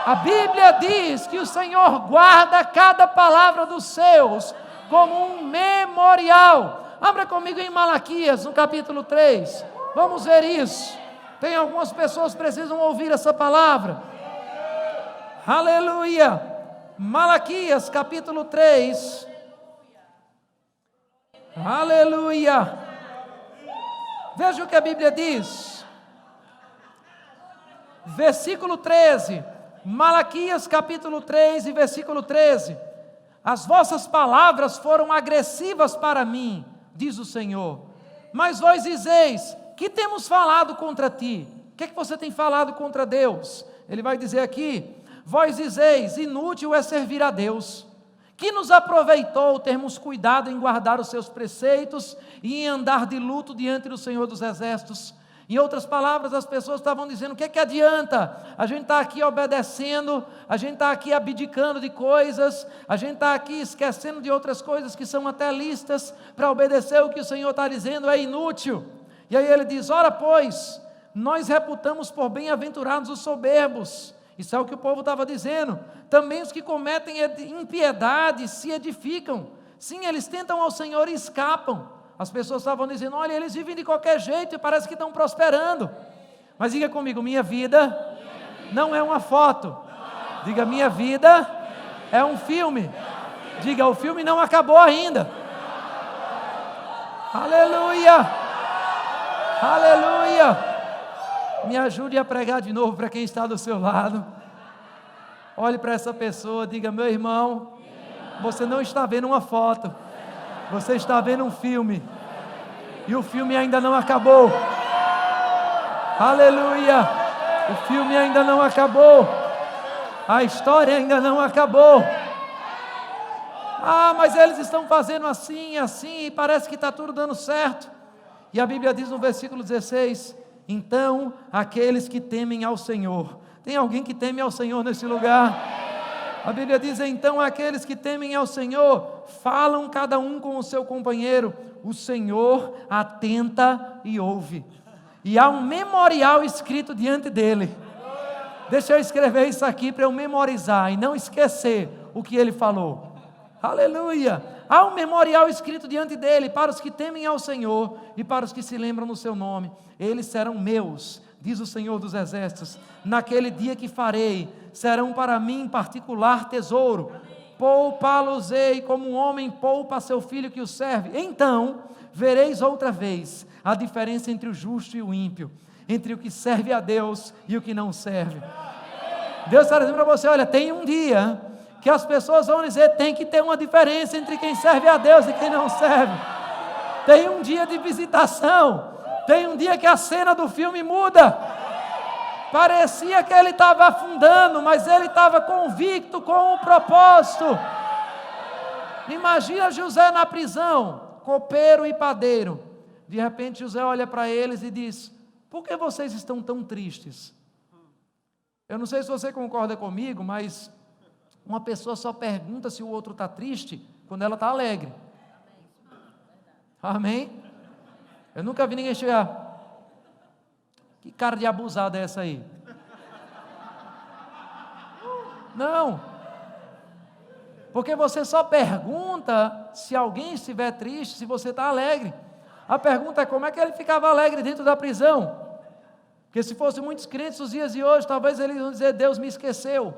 a Bíblia diz que o Senhor guarda cada palavra dos seus como um memorial. Abra comigo em Malaquias, no capítulo 3. Vamos ver isso. Tem algumas pessoas que precisam ouvir essa palavra. Aleluia. Malaquias, capítulo 3. Aleluia. Veja o que a Bíblia diz. Versículo 13. Malaquias capítulo 3 e versículo 13. As vossas palavras foram agressivas para mim, diz o Senhor. Mas vós dizeis, que temos falado contra ti? O que é que você tem falado contra Deus? Ele vai dizer aqui, vós dizeis, inútil é servir a Deus. Que nos aproveitou termos cuidado em guardar os seus preceitos e em andar de luto diante do Senhor dos Exércitos. Em outras palavras, as pessoas estavam dizendo, o que é que adianta? A gente está aqui obedecendo, a gente está aqui abdicando de coisas, a gente está aqui esquecendo de outras coisas que são até listas para obedecer o que o Senhor está dizendo, é inútil. E aí ele diz, ora pois, nós reputamos por bem-aventurados os soberbos. Isso é o que o povo estava dizendo. Também os que cometem impiedade se edificam. Sim, eles tentam ao Senhor e escapam. As pessoas estavam dizendo, olha, eles vivem de qualquer jeito e parece que estão prosperando. Mas diga comigo, minha vida não é uma foto. Diga, minha vida é um filme. Diga, o filme não acabou ainda. Aleluia! Aleluia! Me ajude a pregar de novo para quem está do seu lado. Olhe para essa pessoa, diga, meu irmão, você não está vendo uma foto, você está vendo um filme, e o filme ainda não acabou. Aleluia! O filme ainda não acabou, a história ainda não acabou. Ah, mas eles estão fazendo assim, e parece que está tudo dando certo. E a Bíblia diz no versículo 16, então aqueles que temem ao Senhor, tem alguém que teme ao Senhor nesse lugar? A Bíblia diz, então aqueles que temem ao Senhor, falam cada um com o seu companheiro, o Senhor atenta e ouve, e há um memorial escrito diante dele. Deixa eu escrever isso aqui para eu memorizar e não esquecer o que ele falou. Aleluia! Há um memorial escrito diante dele, para os que temem ao Senhor e para os que se lembram do seu nome. Eles serão meus, diz o Senhor dos Exércitos. Naquele dia que farei, serão para mim particular tesouro. Poupá-los-ei como um homem poupa seu filho que o serve. Então vereis outra vez a diferença entre o justo e o ímpio, entre o que serve a Deus e o que não serve. Deus está dizendo para você, olha, tem um dia que as pessoas vão dizer, tem que ter uma diferença entre quem serve a Deus e quem não serve. Tem um dia de visitação, tem um dia que a cena do filme muda. Parecia que ele estava afundando, mas ele estava convicto com o propósito. Imagina José na prisão, copeiro e padeiro. De repente José olha para eles e diz, por que vocês estão tão tristes? Eu não sei se você concorda comigo, mas uma pessoa só pergunta se o outro está triste quando ela está alegre. Amém? Eu nunca vi ninguém chegar, que cara de abusada é essa aí? Não, porque você só pergunta se alguém estiver triste, se você está alegre. A pergunta é como é que ele ficava alegre dentro da prisão? Porque se fossem muitos crentes nos dias de hoje, talvez eles iam dizer, Deus me esqueceu.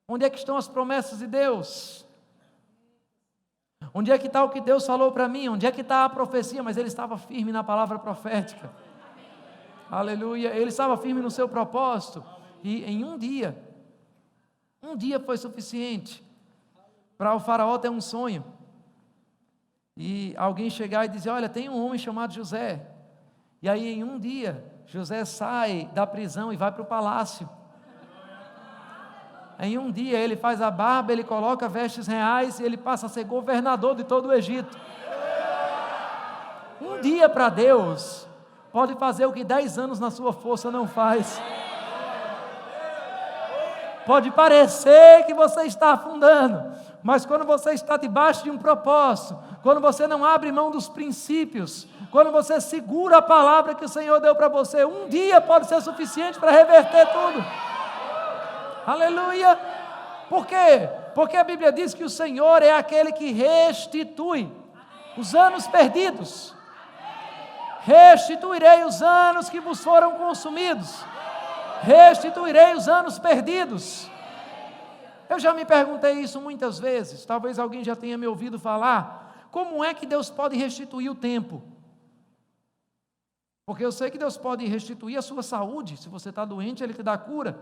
Onde é que estão as promessas de Deus? Onde é que está o que Deus falou para mim? Onde é que está a profecia? Mas ele estava firme na palavra profética. Aleluia. Ele estava firme no seu propósito. E em um dia, Um dia foi suficiente para o faraó ter um sonho. E alguém chegar e dizer, olha, tem um homem chamado José. E aí em um dia, José sai da prisão e vai para o palácio. Em um dia ele faz a barba, ele coloca vestes reais e ele passa a ser governador de todo o Egito. Um dia para Deus pode fazer o que 10 anos na sua força não faz. Pode parecer que você está afundando, mas quando você está debaixo de um propósito, quando você não abre mão dos princípios, quando você segura a palavra que o Senhor deu para você, um dia pode ser suficiente para reverter tudo. Aleluia! Por quê? Porque a Bíblia diz que o Senhor é aquele que restitui os anos perdidos. Restituirei os anos que vos foram consumidos. Restituirei os anos perdidos. Eu já me perguntei isso muitas vezes, talvez alguém já tenha me ouvido falar, como é que Deus pode restituir o tempo? Porque eu sei que Deus pode restituir a sua saúde, se você está doente, Ele te dá cura.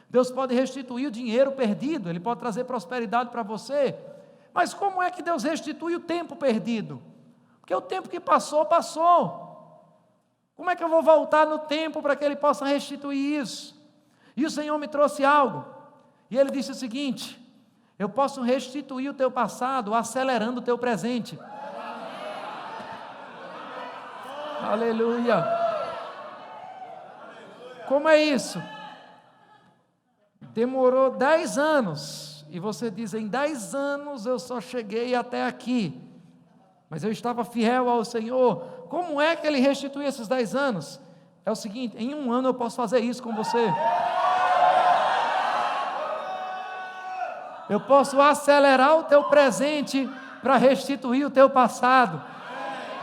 Deus pode restituir o dinheiro perdido, Ele pode trazer prosperidade para você, mas como é que Deus restitui o tempo perdido? Porque o tempo que passou, passou. Como é que eu vou voltar no tempo para que Ele possa restituir isso? E o Senhor me trouxe algo, e Ele disse o seguinte, eu posso restituir o teu passado acelerando o teu presente. Aleluia! Como é isso? Demorou 10 anos, e você diz, em 10 anos eu só cheguei até aqui, mas eu estava fiel ao Senhor. Como é que Ele restitui esses 10 anos? É o seguinte, em 1 ano eu posso fazer isso com você. Eu posso acelerar o teu presente para restituir o teu passado.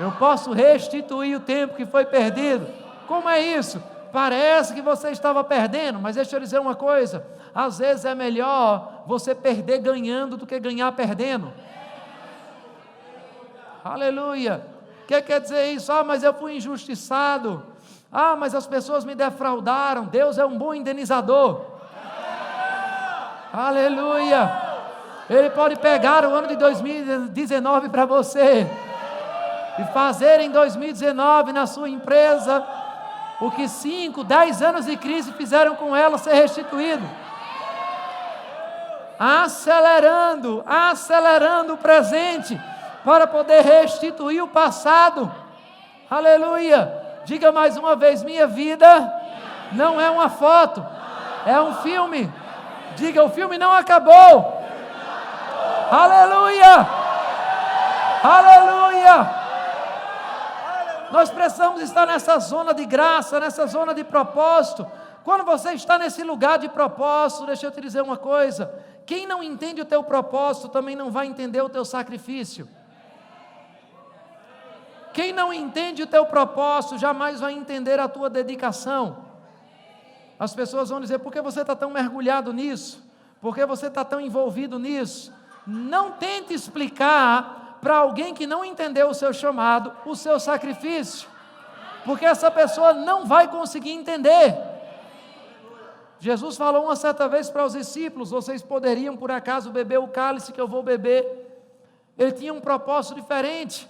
Eu posso restituir o tempo que foi perdido. Como é isso? Parece que você estava perdendo, mas deixa eu dizer uma coisa, às vezes é melhor você perder ganhando do que ganhar perdendo. Aleluia! O que quer dizer isso? Ah, mas eu fui injustiçado. Ah, mas as pessoas me defraudaram. Deus é um bom indenizador. Aleluia! Ele pode pegar o ano de 2019 para você e fazer em 2019 na sua empresa o que 5, 10 anos de crise fizeram com ela ser restituído. Acelerando o presente para poder restituir o passado. Aleluia! Diga mais uma vez, minha vida não é uma foto, é um filme. Diga, o filme não acabou. Aleluia! Aleluia! Nós precisamos estar nessa zona de graça, nessa zona de propósito. Quando você está nesse lugar de propósito, deixa eu te dizer uma coisa, quem não entende o teu propósito também não vai entender o teu sacrifício. Quem não entende o teu propósito jamais vai entender a tua dedicação. As pessoas vão dizer, por que você está tão mergulhado nisso? Por que você está tão envolvido nisso? Não tente explicar para alguém que não entendeu o seu chamado, o seu sacrifício, porque essa pessoa não vai conseguir entender. Jesus falou uma certa vez para os discípulos, vocês poderiam por acaso beber o cálice que eu vou beber? Ele tinha um propósito diferente.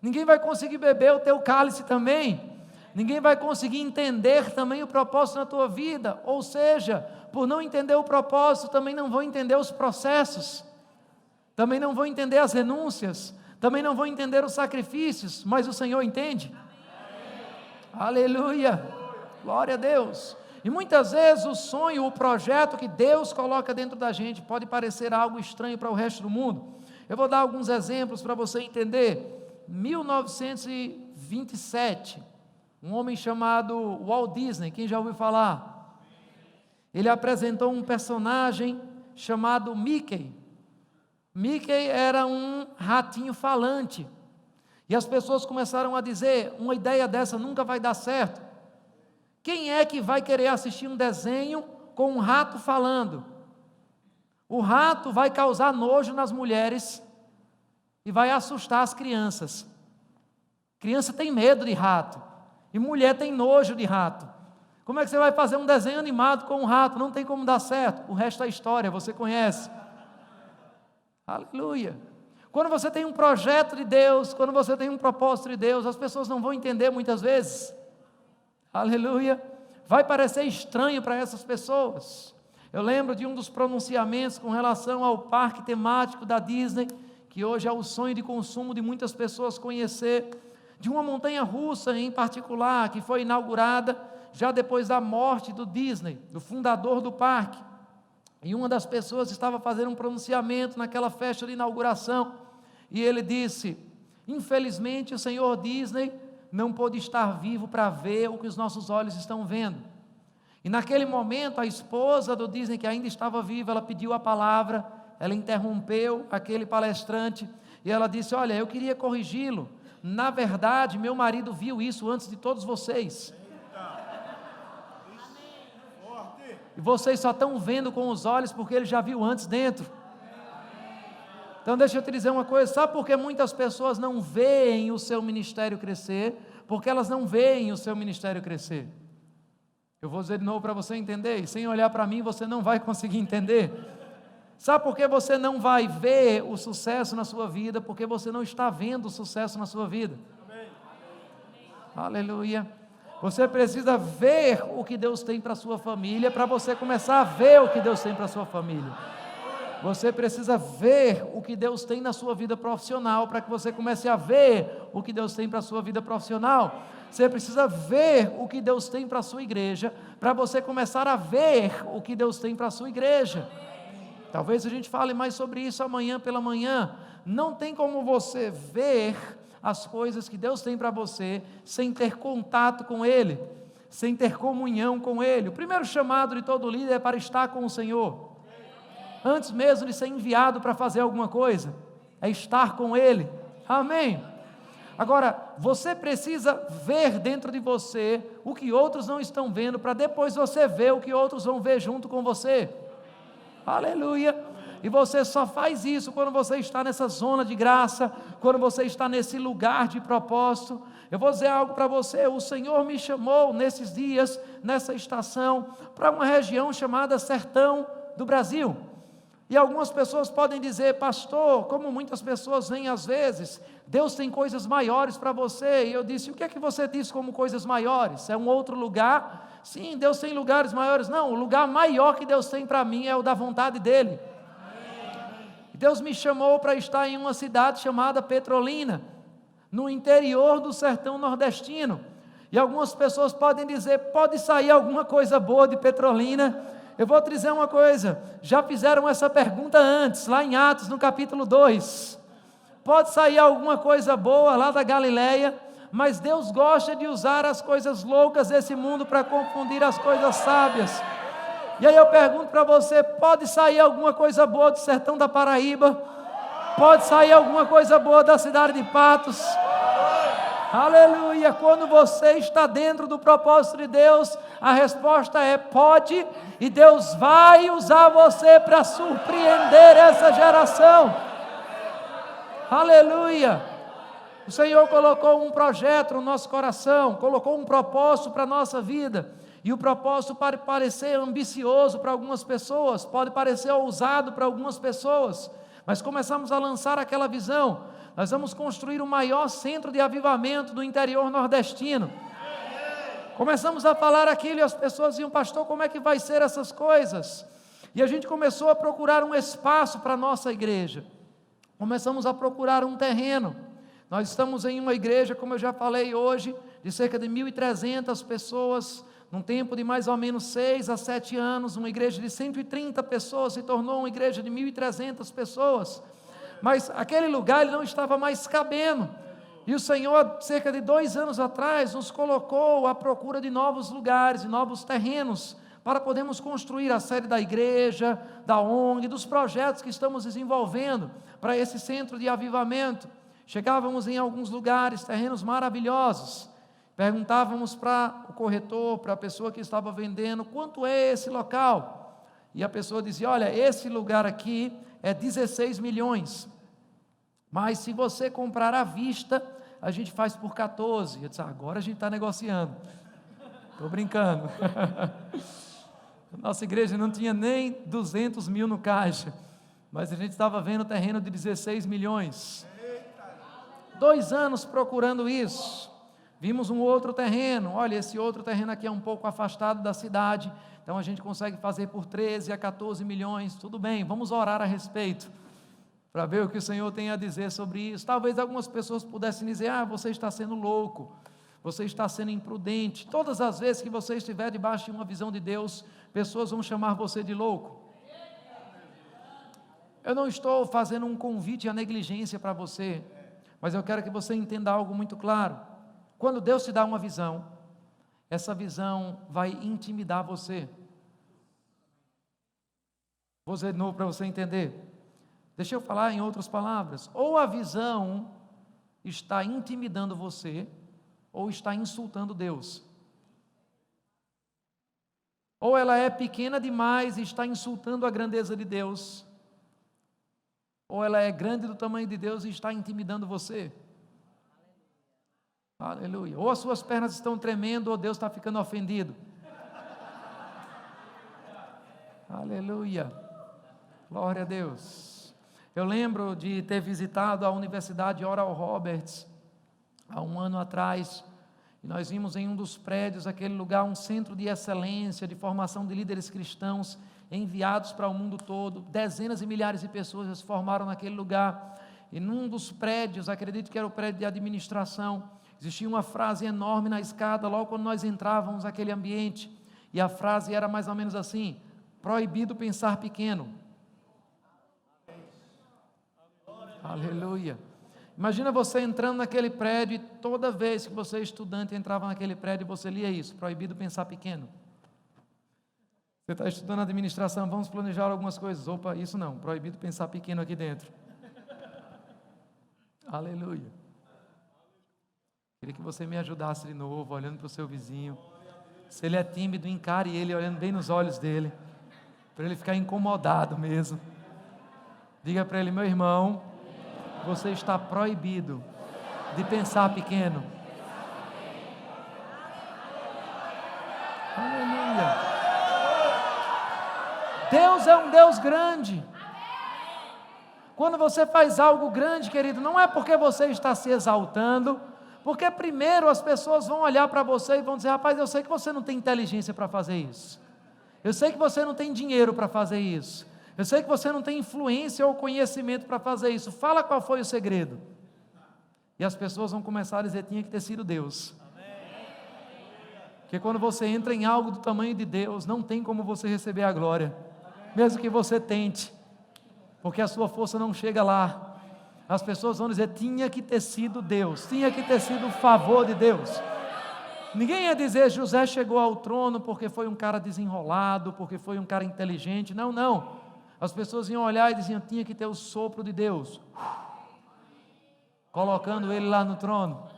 Ninguém vai conseguir beber o teu cálice também. Ninguém vai conseguir entender também o propósito na tua vida. Ou seja, por não entender o propósito, também não vão entender os processos. Também não vão entender as renúncias. Também não vão entender os sacrifícios. Mas o Senhor entende. Aleluia. Glória a Deus. E muitas vezes o sonho, o projeto que Deus coloca dentro da gente pode parecer algo estranho para o resto do mundo. Eu vou dar alguns exemplos para você entender. 1927, um homem chamado Walt Disney, quem já ouviu falar? Ele apresentou um personagem chamado Mickey. Mickey era um ratinho falante. E as pessoas começaram a dizer, uma ideia dessa nunca vai dar certo. Quem é que vai querer assistir um desenho com um rato falando? O rato vai causar nojo nas mulheres e vai assustar as crianças. Criança tem medo de rato e mulher tem nojo de rato. Como é que você vai fazer um desenho animado com um rato? Não tem como dar certo. O resto é história, você conhece. Aleluia. Quando você tem um projeto de Deus, quando você tem um propósito de Deus, as pessoas não vão entender muitas vezes. Aleluia. Vai parecer estranho para essas pessoas. Eu lembro de um dos pronunciamentos com relação ao parque temático da Disney, que hoje é o sonho de consumo de muitas pessoas conhecer, de uma montanha-russa em particular, que foi inaugurada já depois da morte do Disney, do fundador do parque. E uma das pessoas estava fazendo um pronunciamento naquela festa de inauguração, e ele disse: infelizmente o senhor Disney não pôde estar vivo para ver o que os nossos olhos estão vendo. E naquele momento a esposa do Disney, que ainda estava viva, ela pediu a palavra, ela interrompeu aquele palestrante, e ela disse: olha, eu queria corrigi-lo, na verdade meu marido viu isso antes de todos vocês. E vocês só estão vendo com os olhos porque ele já viu antes dentro. Então deixa eu te dizer uma coisa, sabe por que muitas pessoas não veem o seu ministério crescer? Porque elas não veem o seu ministério crescer. Eu vou dizer de novo para você entender, e sem olhar para mim você não vai conseguir entender. Sabe por que você não vai ver o sucesso na sua vida? Porque você não está vendo o sucesso na sua vida. Aleluia. Você precisa ver o que Deus tem para a sua família, para você começar a ver o que Deus tem para a sua família. Você precisa ver o que Deus tem na sua vida profissional, para que você comece a ver o que Deus tem para a sua vida profissional. Você precisa ver o que Deus tem para a sua igreja, para você começar a ver o que Deus tem para a sua igreja. Talvez a gente fale mais sobre isso amanhã pela manhã. Não tem como você ver as coisas que Deus tem para você, sem ter contato com Ele, sem ter comunhão com Ele. O primeiro chamado de todo líder é para estar com o Senhor, antes mesmo de ser enviado para fazer alguma coisa, é estar com Ele, amém? Agora, você precisa ver dentro de você o que outros não estão vendo, para depois você ver o que outros vão ver junto com você, aleluia. E você só faz isso quando você está nessa zona de graça, quando você está nesse lugar de propósito. Eu vou dizer algo para você, o Senhor me chamou nesses dias, nessa estação, para uma região chamada Sertão do Brasil. E algumas pessoas podem dizer: pastor, como muitas pessoas vêm às vezes, Deus tem coisas maiores para você. E eu disse: o que é que você diz como coisas maiores? É um outro lugar? Sim, Deus tem lugares maiores. Não, o lugar maior que Deus tem para mim é o da vontade dEle. Deus me chamou para estar em uma cidade chamada Petrolina, no interior do sertão nordestino. E algumas pessoas podem dizer: pode sair alguma coisa boa de Petrolina? Eu vou te dizer uma coisa, já fizeram essa pergunta antes, lá em Atos, no capítulo 2. Pode sair alguma coisa boa lá da Galileia, mas Deus gosta de usar as coisas loucas desse mundo para confundir as coisas sábias. E aí eu pergunto para você: pode sair alguma coisa boa do sertão da Paraíba? Pode sair alguma coisa boa da cidade de Patos? Aleluia! Quando você está dentro do propósito de Deus, a resposta é pode, e Deus vai usar você para surpreender essa geração. Aleluia! O Senhor colocou um projeto no nosso coração, colocou um propósito para a nossa vida. E o propósito pode parecer ambicioso para algumas pessoas, pode parecer ousado para algumas pessoas, mas começamos a lançar aquela visão: nós vamos construir o maior centro de avivamento do interior nordestino. Começamos a falar aquilo e as pessoas diziam: pastor, como é que vai ser essas coisas? E a gente começou a procurar um espaço para a nossa igreja, começamos a procurar um terreno. Nós estamos em uma igreja, como eu já falei hoje, de cerca de 1.300 pessoas, num tempo de mais ou menos 6 a 7 anos, uma igreja de 130 pessoas se tornou uma igreja de 1.300 pessoas, mas aquele lugar ele não estava mais cabendo, e o Senhor, cerca de 2 anos atrás, nos colocou à procura de novos lugares, de novos terrenos, para podermos construir a sede da igreja, da ONG, dos projetos que estamos desenvolvendo para esse centro de avivamento. Chegávamos em alguns lugares, terrenos maravilhosos, perguntávamos para o corretor, para a pessoa que estava vendendo: quanto é esse local? E a pessoa dizia: olha, esse lugar aqui é 16 milhões, mas se você comprar à vista, a gente faz por 14. Eu disse: agora a gente está negociando. Estou brincando. Nossa igreja não tinha nem 200 mil no caixa, mas a gente estava vendo terreno de 16 milhões. 2 anos procurando isso. Vimos um outro terreno. Olha, esse outro terreno aqui é um pouco afastado da cidade, então a gente consegue fazer por 13 a 14 milhões. Tudo bem, vamos orar a respeito, para ver o que o Senhor tem a dizer sobre isso. Talvez algumas pessoas pudessem dizer: você está sendo louco, você está sendo imprudente. Todas as vezes que você estiver debaixo de uma visão de Deus, pessoas vão chamar você de louco. Eu não estou fazendo um convite à negligência para você, mas eu quero que você entenda algo muito claro. Quando Deus te dá uma visão, essa visão vai intimidar você. Vou dizer de novo para você entender. Deixa eu falar em outras palavras. Ou a visão está intimidando você, ou está insultando Deus. Ou ela é pequena demais e está insultando a grandeza de Deus, ou ela é grande do tamanho de Deus e está intimidando você. Aleluia. Ou as suas pernas estão tremendo, ou Deus está ficando ofendido. Aleluia. Glória a Deus. Eu lembro de ter visitado a Universidade Oral Roberts há um ano atrás, e nós vimos em um dos prédios, aquele lugar, um centro de excelência, de formação de líderes cristãos, enviados para o mundo todo. Dezenas de milhares de pessoas se formaram naquele lugar, e num dos prédios, acredito que era o prédio de administração, existia uma frase enorme na escada, logo quando nós entrávamos naquele ambiente, e a frase era mais ou menos assim: proibido pensar pequeno. Aleluia. Imagina você entrando naquele prédio, e toda vez que você, estudante, entrava naquele prédio, você lia isso: proibido pensar pequeno. Você está estudando administração, vamos planejar algumas coisas. Opa, isso não, proibido pensar pequeno aqui dentro. Aleluia. Queria que você me ajudasse de novo, olhando para o seu vizinho. Se ele é tímido, encare ele, olhando bem nos olhos dele, para ele ficar incomodado mesmo. Diga para ele: meu irmão, você está proibido de pensar pequeno. Aleluia. Deus é um Deus grande. Quando você faz algo grande, querido, não é porque você está se exaltando, porque primeiro as pessoas vão olhar para você e vão dizer: rapaz, eu sei que você não tem inteligência para fazer isso, eu sei que você não tem dinheiro para fazer isso, eu sei que você não tem influência ou conhecimento para fazer isso, fala qual foi o segredo. E as pessoas vão começar a dizer: tinha que ter sido Deus. Porque quando você entra em algo do tamanho de Deus, não tem como você receber a glória, mesmo que você tente, porque a sua força não chega lá. As pessoas vão dizer: tinha que ter sido Deus, tinha que ter sido o favor de Deus. Ninguém ia dizer: José chegou ao trono porque foi um cara desenrolado, porque foi um cara inteligente. Não, não. As pessoas iam olhar e diziam: tinha que ter o sopro de Deus, colocando ele lá no trono.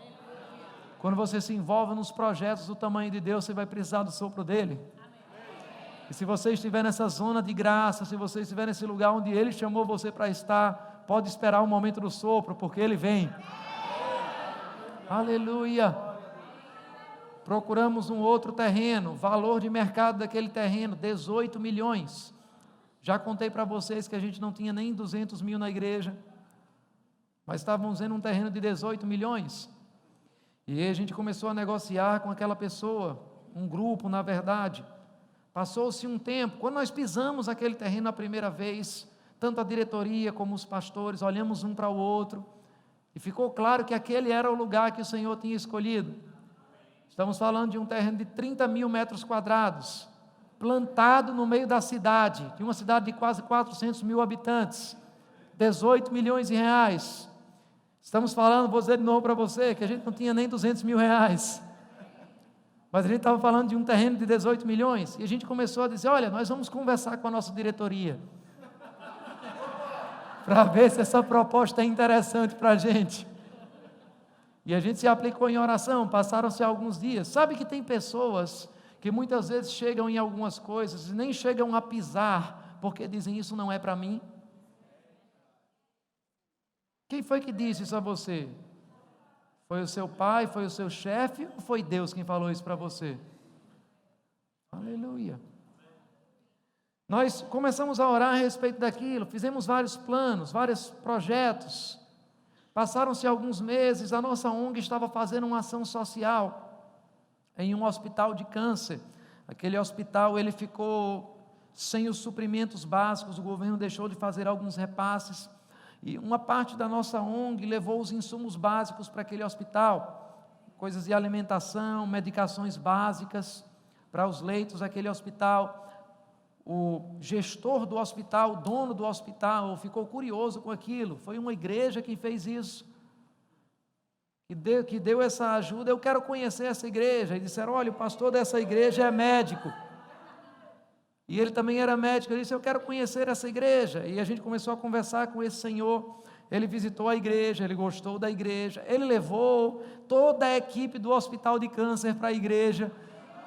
Quando você se envolve nos projetos do tamanho de Deus, você vai precisar do sopro dele. E se você estiver nessa zona de graça, se você estiver nesse lugar onde Ele chamou você para estar, pode esperar o momento do sopro, porque Ele vem. Aleluia. Procuramos um outro terreno, valor de mercado daquele terreno, 18 milhões. Já contei para vocês que a gente não tinha nem 200 mil na igreja, mas estávamos vendo um terreno de 18 milhões. E aí a gente começou a negociar com aquela pessoa, um grupo na verdade. Passou-se um tempo, quando nós pisamos aquele terreno a primeira vez, tanto a diretoria como os pastores, olhamos um para o outro, e ficou claro que aquele era o lugar que o Senhor tinha escolhido. Estamos falando de um terreno de 30 mil metros quadrados, plantado no meio da cidade, de uma cidade de quase 400 mil habitantes, 18 milhões de reais. Estamos falando, vou dizer de novo para você, que a gente não tinha nem 200 mil reais. Mas a gente estava falando de um terreno de 18 milhões, e a gente começou a dizer: olha, nós vamos conversar com a nossa diretoria, para ver se essa proposta é interessante para a gente. E a gente se aplicou em oração, passaram-se alguns dias. Sabe que tem pessoas que muitas vezes chegam em algumas coisas, e nem chegam a pisar, porque dizem: isso não é para mim. Quem foi que disse isso a você? Foi o seu pai, foi o seu chefe, ou foi Deus quem falou isso para você? Aleluia. Nós começamos a orar a respeito daquilo, fizemos vários planos, vários projetos. Passaram-se alguns meses, a nossa ONG estava fazendo uma ação social em um hospital de câncer. Aquele hospital, ele ficou sem os suprimentos básicos, o governo deixou de fazer alguns repasses, e uma parte da nossa ONG levou os insumos básicos para aquele hospital, coisas de alimentação, medicações básicas para os leitos daquele hospital. O gestor do hospital, o dono do hospital, ficou curioso com aquilo. Foi uma igreja que fez isso, que deu essa ajuda. Eu quero conhecer essa igreja. E disseram: olha, o pastor dessa igreja é médico. E ele também era médico. Ele disse: eu quero conhecer essa igreja. E a gente começou a conversar com esse senhor. Ele visitou a igreja, ele gostou da igreja. Ele levou toda a equipe do hospital de câncer para a igreja.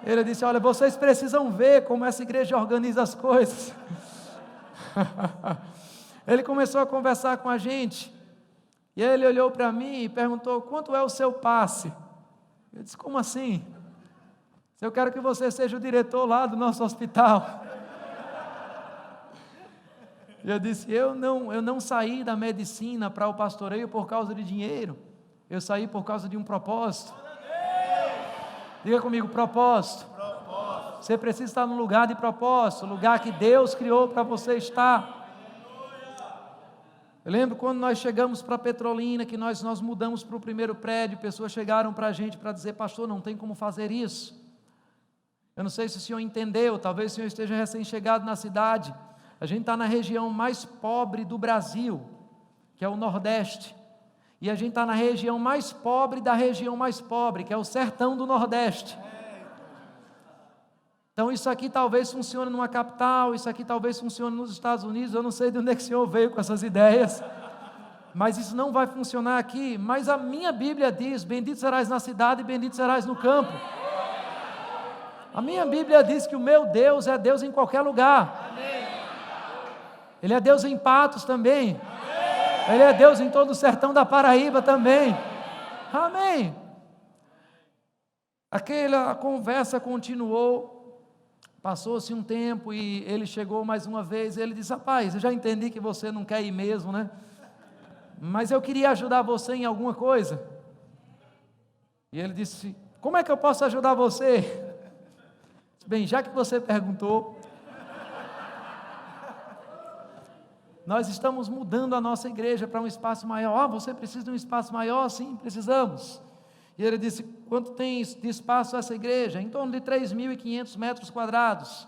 Ele disse: olha, vocês precisam ver como essa igreja organiza as coisas. Ele começou a conversar com a gente, e aí ele olhou para mim e perguntou: quanto é o seu passe? Eu disse: como assim? Eu quero que você seja o diretor lá do nosso hospital. E eu disse: eu não saí da medicina para o pastoreio por causa de dinheiro, eu saí por causa de um propósito. Diga comigo: propósito. Você precisa estar num lugar de propósito, lugar que Deus criou para você estar. Eu lembro quando nós chegamos para Petrolina, que nós mudamos para o primeiro prédio, pessoas chegaram para a gente para dizer: pastor, não tem como fazer isso. Eu não sei se o senhor entendeu, talvez o senhor esteja recém-chegado na cidade. A gente está na região mais pobre do Brasil, que é o Nordeste. E a gente está na região mais pobre da região mais pobre, que é o sertão do Nordeste. Então isso aqui talvez funcione numa capital, isso aqui talvez funcione nos Estados Unidos. Eu não sei de onde é que o senhor veio com essas ideias, mas isso não vai funcionar aqui. Mas a minha Bíblia diz: bendito serás na cidade e bendito serás no campo. A minha Bíblia diz que o meu Deus é Deus em qualquer lugar. Ele é Deus em Patos também. Ele é Deus em todo o sertão da Paraíba também. Amém. Aquela conversa continuou, passou-se um tempo e ele chegou mais uma vez. Ele disse: rapaz, eu já entendi que você não quer ir mesmo, né? Mas eu queria ajudar você em alguma coisa. E ele disse: como é que eu posso ajudar você? Bem, já que você perguntou, nós estamos mudando a nossa igreja para um espaço maior. Ah, você precisa de um espaço maior? Sim, precisamos. E ele disse: quanto tem de espaço essa igreja? Em torno de 3.500 metros quadrados.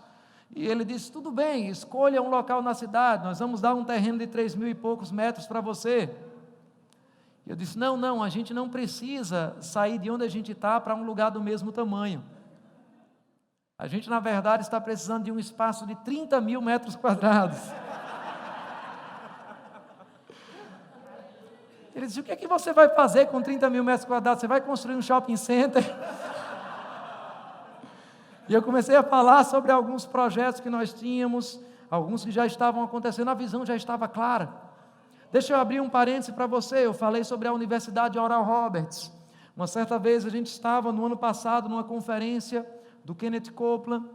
E ele disse: tudo bem, escolha um local na cidade, nós vamos dar um terreno de 3.000 e poucos metros para você. E eu disse: não, a gente não precisa sair de onde a gente está para um lugar do mesmo tamanho. A gente, na verdade, está precisando de um espaço de 30.000 metros quadrados. Ele disse: o que é que você vai fazer com 30.000 metros quadrados? Você vai construir um shopping center? E eu comecei a falar sobre alguns projetos que nós tínhamos, alguns que já estavam acontecendo, a visão já estava clara. Deixa eu abrir um parêntese para você. Eu falei sobre a Universidade Oral Roberts. Uma certa vez a gente estava, no ano passado, numa conferência do Kenneth Copeland,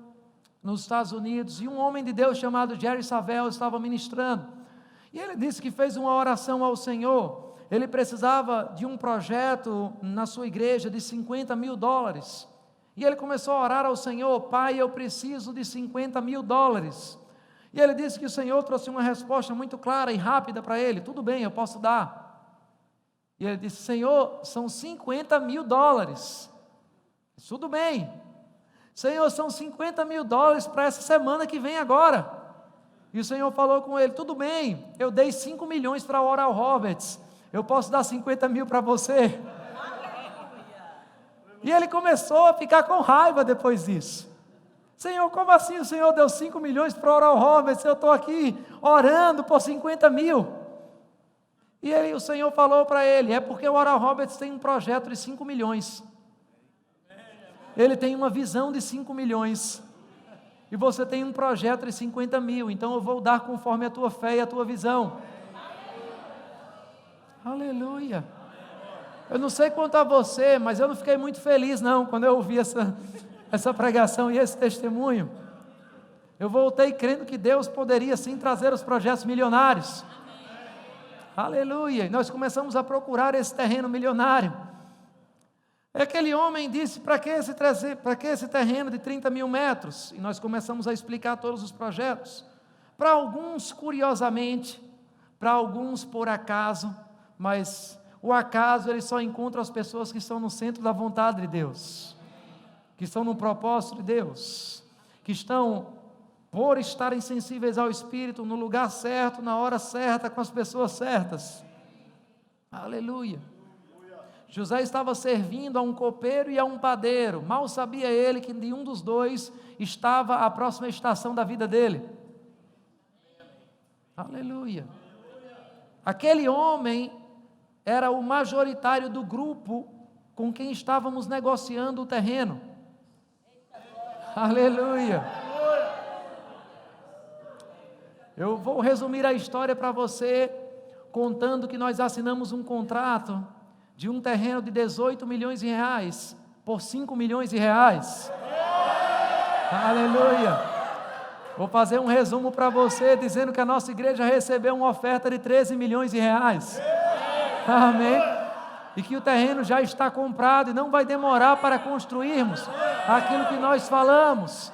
nos Estados Unidos, e um homem de Deus chamado Jerry Savelle estava ministrando. E ele disse que fez uma oração ao Senhor. Ele precisava de um projeto na sua igreja de $50.000. E ele começou a orar ao Senhor: Pai, eu preciso de $50.000. E ele disse que o Senhor trouxe uma resposta muito clara e rápida para ele: tudo bem, eu posso dar. E ele disse: Senhor, são $50.000. Tudo bem. Senhor, são $50.000 para essa semana que vem agora. E o Senhor falou com ele: tudo bem, eu dei 5 milhões para a Oral Roberts, eu posso dar 50.000 para você. E ele começou a ficar com raiva depois disso. Senhor, como assim o Senhor deu 5 milhões para a Oral Roberts? Eu estou aqui orando por 50.000. E o Senhor falou para ele: é porque o Oral Roberts tem um projeto de 5 milhões. Ele tem uma visão de 5 milhões. E você tem um projeto de 50.000. Então eu vou dar conforme a tua fé e a tua visão. Aleluia. Eu não sei quanto a você, mas eu não fiquei muito feliz não, quando eu ouvi essa pregação e esse testemunho. Eu voltei crendo que Deus poderia sim trazer os projetos milionários. Aleluia! E nós começamos a procurar esse terreno milionário. Aquele homem disse: para que esse terreno de 30 mil metros? E nós começamos a explicar todos os projetos. Para alguns, curiosamente, para alguns, por acaso, mas o acaso ele só encontra as pessoas que estão no centro da vontade de Deus, que estão no propósito de Deus, que estão, por estarem sensíveis ao Espírito, no lugar certo, na hora certa, com as pessoas certas. Aleluia! José estava servindo a um copeiro e a um padeiro. Mal sabia ele que de um dos dois estava a próxima estação da vida dele. Aleluia! Aquele homem era o majoritário do grupo com quem estávamos negociando o terreno. Aleluia! Eu vou resumir a história para você, contando que nós assinamos um contrato de um terreno de 18 milhões de reais por 5 milhões de reais. Aleluia! Vou fazer um resumo para você, dizendo que a nossa igreja recebeu uma oferta de 13 milhões de reais. Amém? E que o terreno já está comprado e não vai demorar para construirmos aquilo que nós falamos.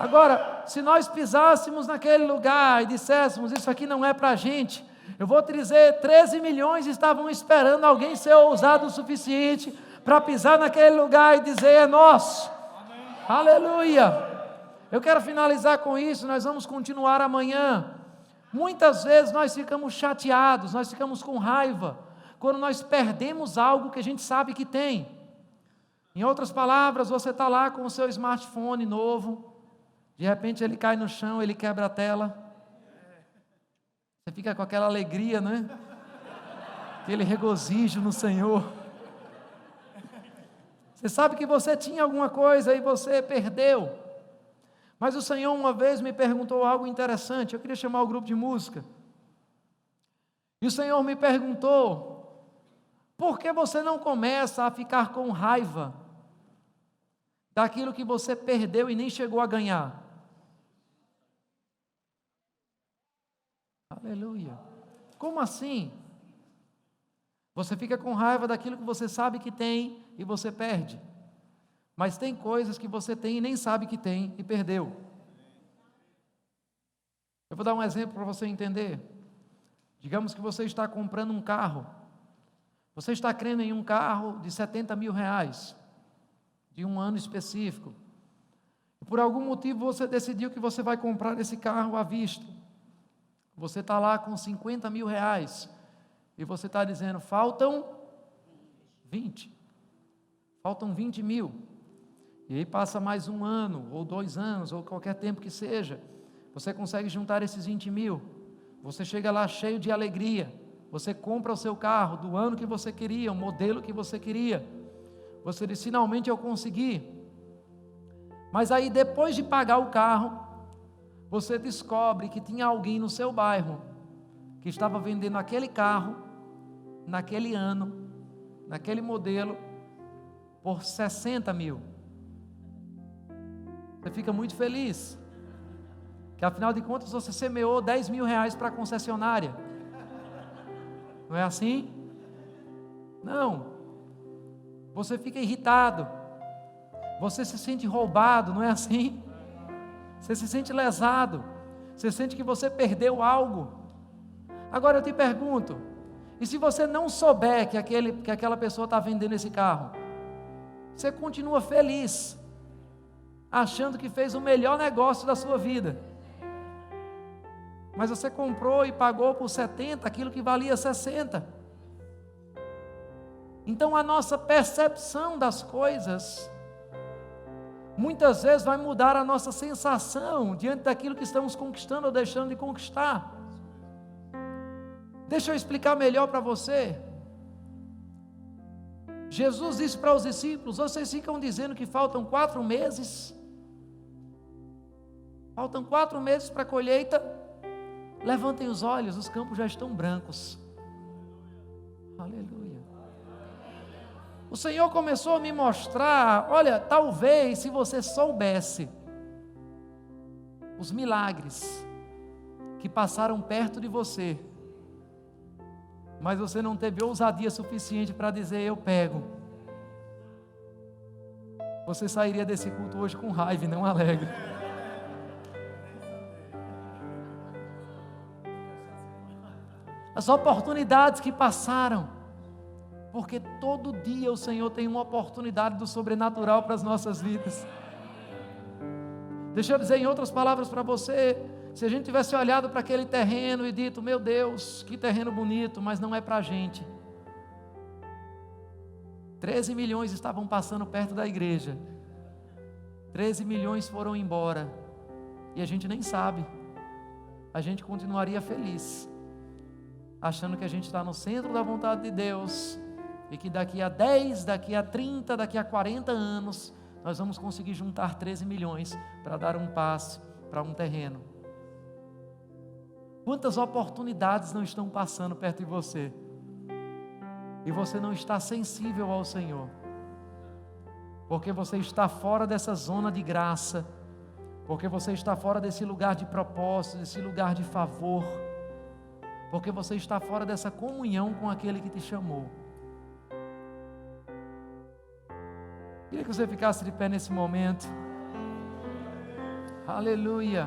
Agora, se nós pisássemos naquele lugar e disséssemos: isso aqui não é para a gente, eu vou te dizer, 13 milhões estavam esperando alguém ser ousado o suficiente para pisar naquele lugar e dizer: é nosso. Amém. Aleluia! Eu quero finalizar com isso, nós vamos continuar amanhã. Muitas vezes nós ficamos chateados, nós ficamos com raiva, quando nós perdemos algo que a gente sabe que tem. Em outras palavras, você está lá com o seu smartphone novo, de repente ele cai no chão, ele quebra a tela. Você fica com aquela alegria, não é? Aquele regozijo no Senhor. Você sabe que você tinha alguma coisa e você perdeu. Mas o Senhor uma vez me perguntou algo interessante. Eu queria chamar o grupo de música. E o Senhor me perguntou: por que você não começa a ficar com raiva daquilo que você perdeu e nem chegou a ganhar? Aleluia! Como assim? Você fica com raiva daquilo que você sabe que tem e você perde. Mas tem coisas que você tem e nem sabe que tem e perdeu. Eu vou dar um exemplo para você entender. Digamos que você está comprando um carro. Você está crendo em um carro de 70 mil reais, de um ano específico. E por algum motivo você decidiu que você vai comprar esse carro à vista. Você está lá com 50 mil reais. E você está dizendo: faltam 20. Faltam 20 mil. E aí passa mais um ano, ou 2 anos, ou qualquer tempo que seja. Você consegue juntar esses 20 mil. Você chega lá cheio de alegria. Você compra o seu carro do ano que você queria, o modelo que você queria. Você diz: finalmente eu consegui. Mas aí depois de pagar o carro, você descobre que tinha alguém no seu bairro que estava vendendo aquele carro, naquele ano, naquele modelo, por 60 mil. Você fica muito feliz, que afinal de contas você semeou 10 mil reais para a concessionária. Não é assim? Não. Você fica irritado, você se sente roubado, não é assim? Você se sente lesado, você sente que você perdeu algo. Agora eu te pergunto, e se você não souber que aquela pessoa está vendendo esse carro, você continua feliz, achando que fez o melhor negócio da sua vida, mas você comprou e pagou por 70 aquilo que valia 60. Então a nossa percepção das coisas muitas vezes vai mudar a nossa sensação diante daquilo que estamos conquistando ou deixando de conquistar. Deixa eu explicar melhor para você. Jesus disse para os discípulos: vocês ficam dizendo que faltam 4 meses? Faltam 4 meses para a colheita? Levantem os olhos, os campos já estão brancos. Aleluia. O Senhor começou a me mostrar: olha, talvez se você soubesse os milagres que passaram perto de você, mas você não teve ousadia suficiente para dizer: eu pego, você sairia desse culto hoje com raiva e não alegre. As oportunidades que passaram, porque todo dia o Senhor tem uma oportunidade do sobrenatural para as nossas vidas. Deixa eu dizer em outras palavras para você: se a gente tivesse olhado para aquele terreno e dito: meu Deus, que terreno bonito, mas não é para a gente. 13 milhões estavam passando perto da igreja, 13 milhões foram embora, e a gente nem sabe, a gente continuaria feliz, achando que a gente está no centro da vontade de Deus, e que daqui a 10, daqui a 30, daqui a 40 anos, nós vamos conseguir juntar 13 milhões para dar um passe para um terreno. Quantas oportunidades não estão passando perto de você, e você não está sensível ao Senhor, porque você está fora dessa zona de graça, porque você está fora desse lugar de propósito, desse lugar de favor, porque você está fora dessa comunhão com aquele que te chamou. Queria que você ficasse de pé nesse momento. Aleluia.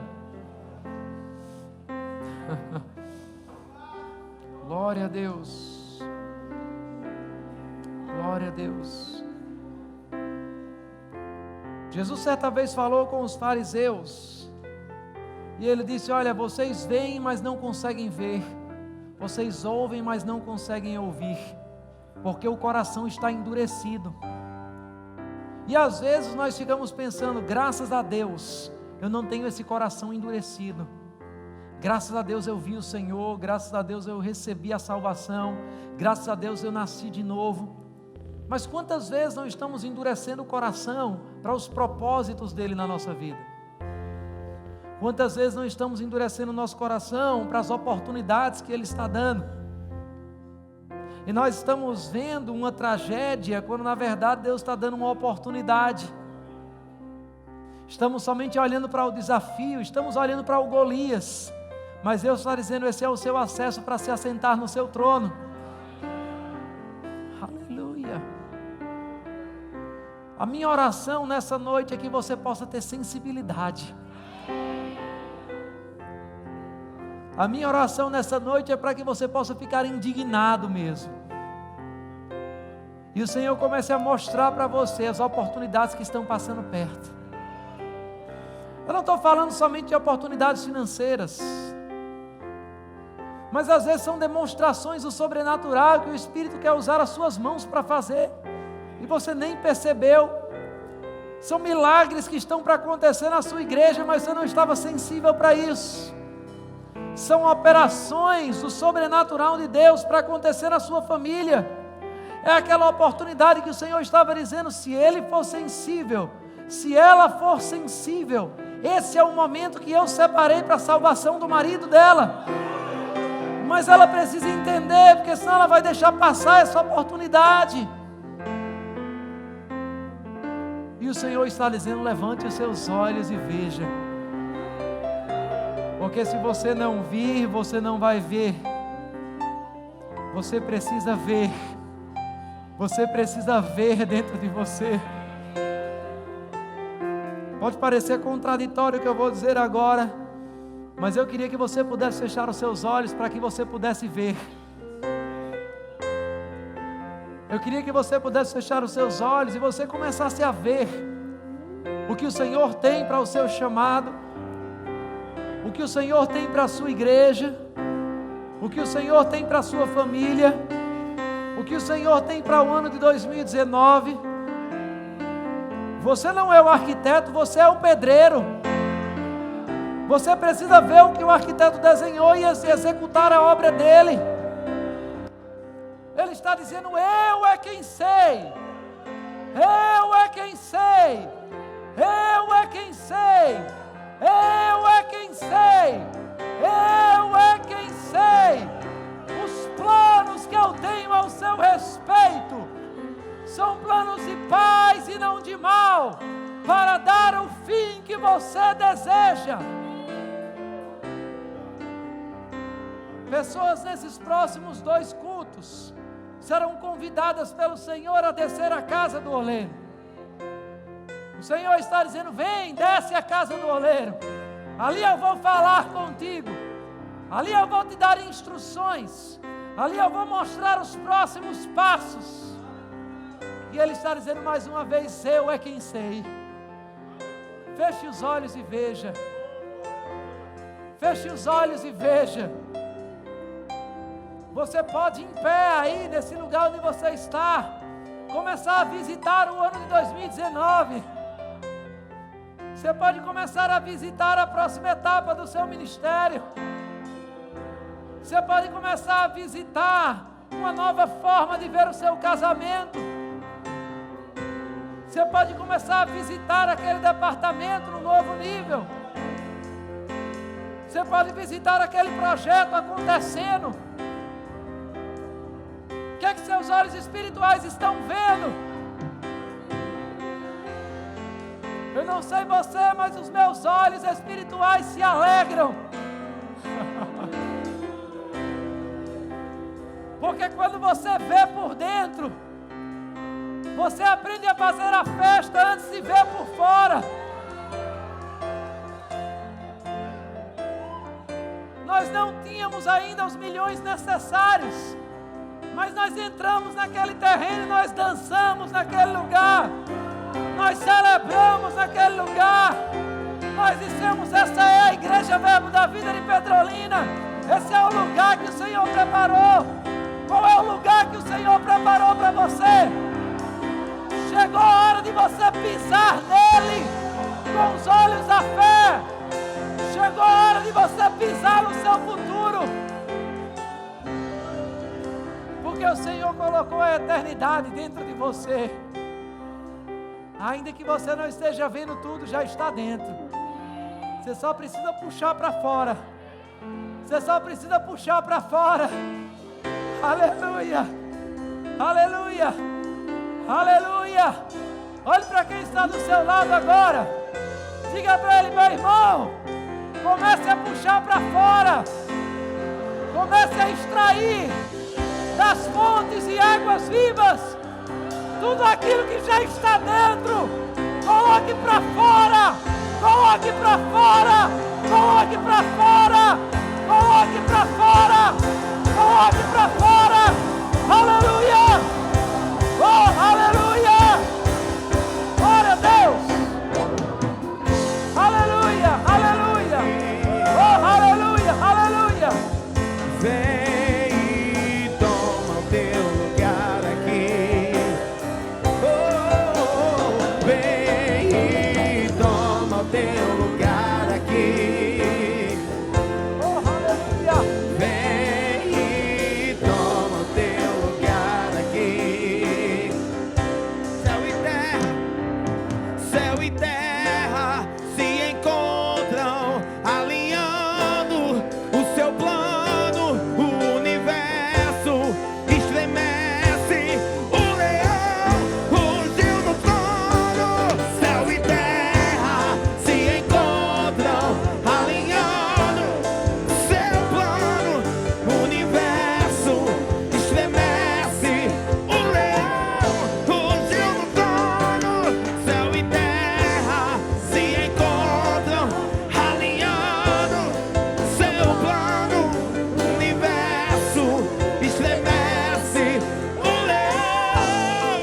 Glória a Deus. Glória a Deus. Jesus certa vez falou com os fariseus, e ele disse: olha, vocês veem, mas não conseguem ver, vocês ouvem, mas não conseguem ouvir, porque o coração está endurecido. E às vezes nós ficamos pensando: graças a Deus eu não tenho esse coração endurecido, graças a Deus eu vi o Senhor, graças a Deus eu recebi a salvação, graças a Deus eu nasci de novo. Mas quantas vezes não estamos endurecendo o coração para os propósitos dele na nossa vida? Quantas vezes não estamos endurecendo o nosso coração para as oportunidades que ele está dando? E nós estamos vendo uma tragédia, quando na verdade Deus está dando uma oportunidade. Estamos somente olhando para o desafio, estamos olhando para o Golias, mas Deus está dizendo: esse é o seu acesso para se assentar no seu trono. Aleluia. A minha oração nessa noite é que você possa ter sensibilidade. A minha oração nessa noite é para que você possa ficar indignado mesmo, e o Senhor comece a mostrar para você as oportunidades que estão passando perto. Eu não estou falando somente de oportunidades financeiras, mas às vezes são demonstrações do sobrenatural que o Espírito quer usar as suas mãos para fazer, e você nem percebeu. São milagres que estão para acontecer na sua igreja, mas você não estava sensível para isso. São operações do sobrenatural de Deus para acontecer na sua família. É aquela oportunidade que o Senhor estava dizendo: se ele for sensível, se ela for sensível, esse é o momento que eu separei para a salvação do marido dela. Mas ela precisa entender, porque senão ela vai deixar passar essa oportunidade. E o Senhor está dizendo: levante os seus olhos e veja. Porque se você não vir, você não vai ver. Você precisa ver. Você precisa ver dentro de você. Pode parecer contraditório o que eu vou dizer agora, mas eu queria que você pudesse fechar os seus olhos para que você pudesse ver. Eu queria que você pudesse fechar os seus olhos e você começasse a ver o que o Senhor tem para o seu chamado, o que o Senhor tem para a sua igreja, o que o Senhor tem para a sua família, o que o Senhor tem para o ano de 2019. Você não é o arquiteto, você é o pedreiro. Você precisa ver o que o arquiteto desenhou e executar a obra dele. Ele está dizendo: eu é quem sei, eu é quem sei, eu é quem sei, eu é quem sei, eu é quem sei. Os planos que eu tenho ao seu respeito são planos de paz e não de mal, para dar o fim que você deseja. Pessoas nesses próximos 2 cultos serão convidadas pelo Senhor a descer à casa do oleiro. O Senhor está dizendo: vem, desce à casa do oleiro. Ali eu vou falar contigo. Ali eu vou te dar instruções. Ali eu vou mostrar os próximos passos. E Ele está dizendo mais uma vez: eu é quem sei. Feche os olhos e veja. Feche os olhos e veja. Você pode, em pé aí, nesse lugar onde você está, começar a visitar o ano de 2019. Você pode começar a visitar a próxima etapa do seu ministério. Você pode começar a visitar uma nova forma de ver o seu casamento. Você pode começar a visitar aquele departamento no novo nível. Você pode visitar aquele projeto acontecendo. O que é que seus olhos espirituais estão vendo? Eu não sei você, mas os meus olhos espirituais se alegram. Porque quando você vê por dentro, você aprende a fazer a festa antes de ver por fora. Nós não tínhamos ainda os milhões necessários, mas nós entramos naquele terreno, nós dançamos naquele lugar, nós celebramos naquele lugar, nós dissemos: essa é a Igreja Verbo da Vida de Petrolina, esse é o lugar que o Senhor preparou. Qual é o lugar que o Senhor preparou para você? Chegou a hora de você pisar nele com os olhos da fé. Chegou a hora de você pisar no seu futuro. Porque o Senhor colocou a eternidade dentro de você. Ainda que você não esteja vendo tudo, já está dentro. Você só precisa puxar para fora. Você só precisa puxar para fora. Aleluia. Aleluia. Aleluia. Olhe para quem está do seu lado agora. Diga para ele: meu irmão, comece a puxar para fora. Comece a extrair das fontes e águas vivas tudo aquilo que já está dentro. Coloque para fora. Coloque para fora. Coloque para fora. Coloque para fora. Coloque para fora. Aleluia. Oh, aleluia. Glória a Deus. Aleluia. Aleluia. Oh, aleluia. Aleluia. Vem e toma o teu lugar aqui. Oh, vem e toma o teu lugar aqui. Oh, aleluia. Vem e toma o teu lugar aqui. Céu e terra se encontram, alinhando o seu plano. O universo estremece, o leão rugiu no trono. Céu e terra se encontram, alinhando seu plano. O universo estremece, o leão rugiu no trono. Céu e terra se encontram, alinhando seu plano. O universo estremece, o leão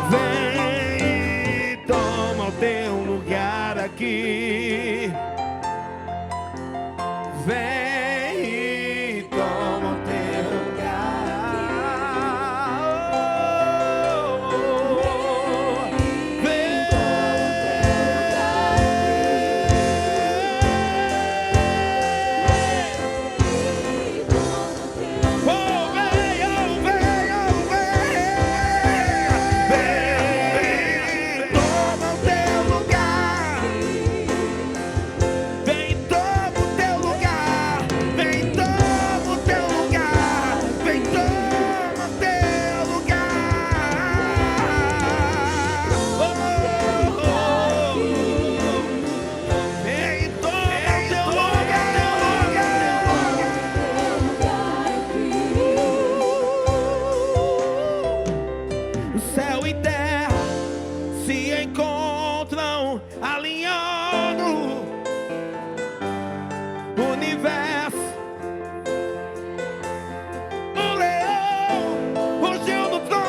vem e toma o teu lugar aqui. Vem e toma o teu lugar. Vem. Oh, venha, venha, venha. Vem, toma o teu lugar. encontram alinhando o universo. O leão fugiu do trono.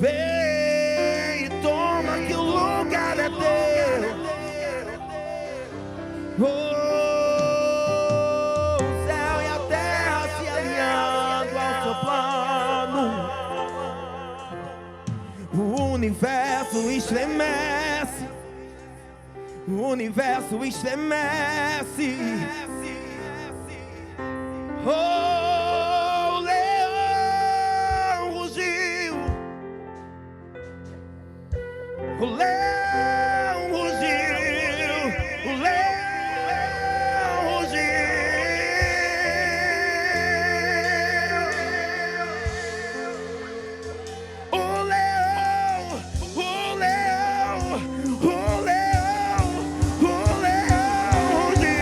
Vem e toma que o lugar é teu. O céu e a terra se alinhando ao seu plano. O universo estremece. O universo estremece. O leão rugiu. O leão rugiu. O leão rugiu. O leão, o leão, o leão, o leão rugiu.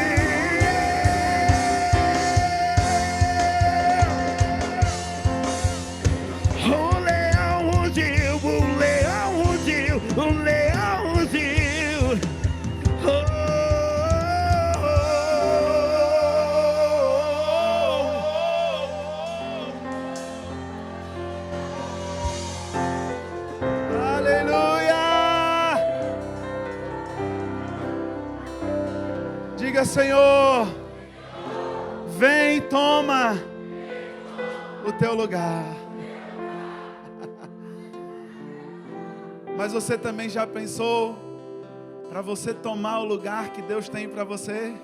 O leão rugiu, o leão rugiu, o leão rugiu. Oh, aleluia! Diga, Senhor, vem e toma o teu lugar. Mas você também já pensou para você tomar o lugar que Deus tem para você?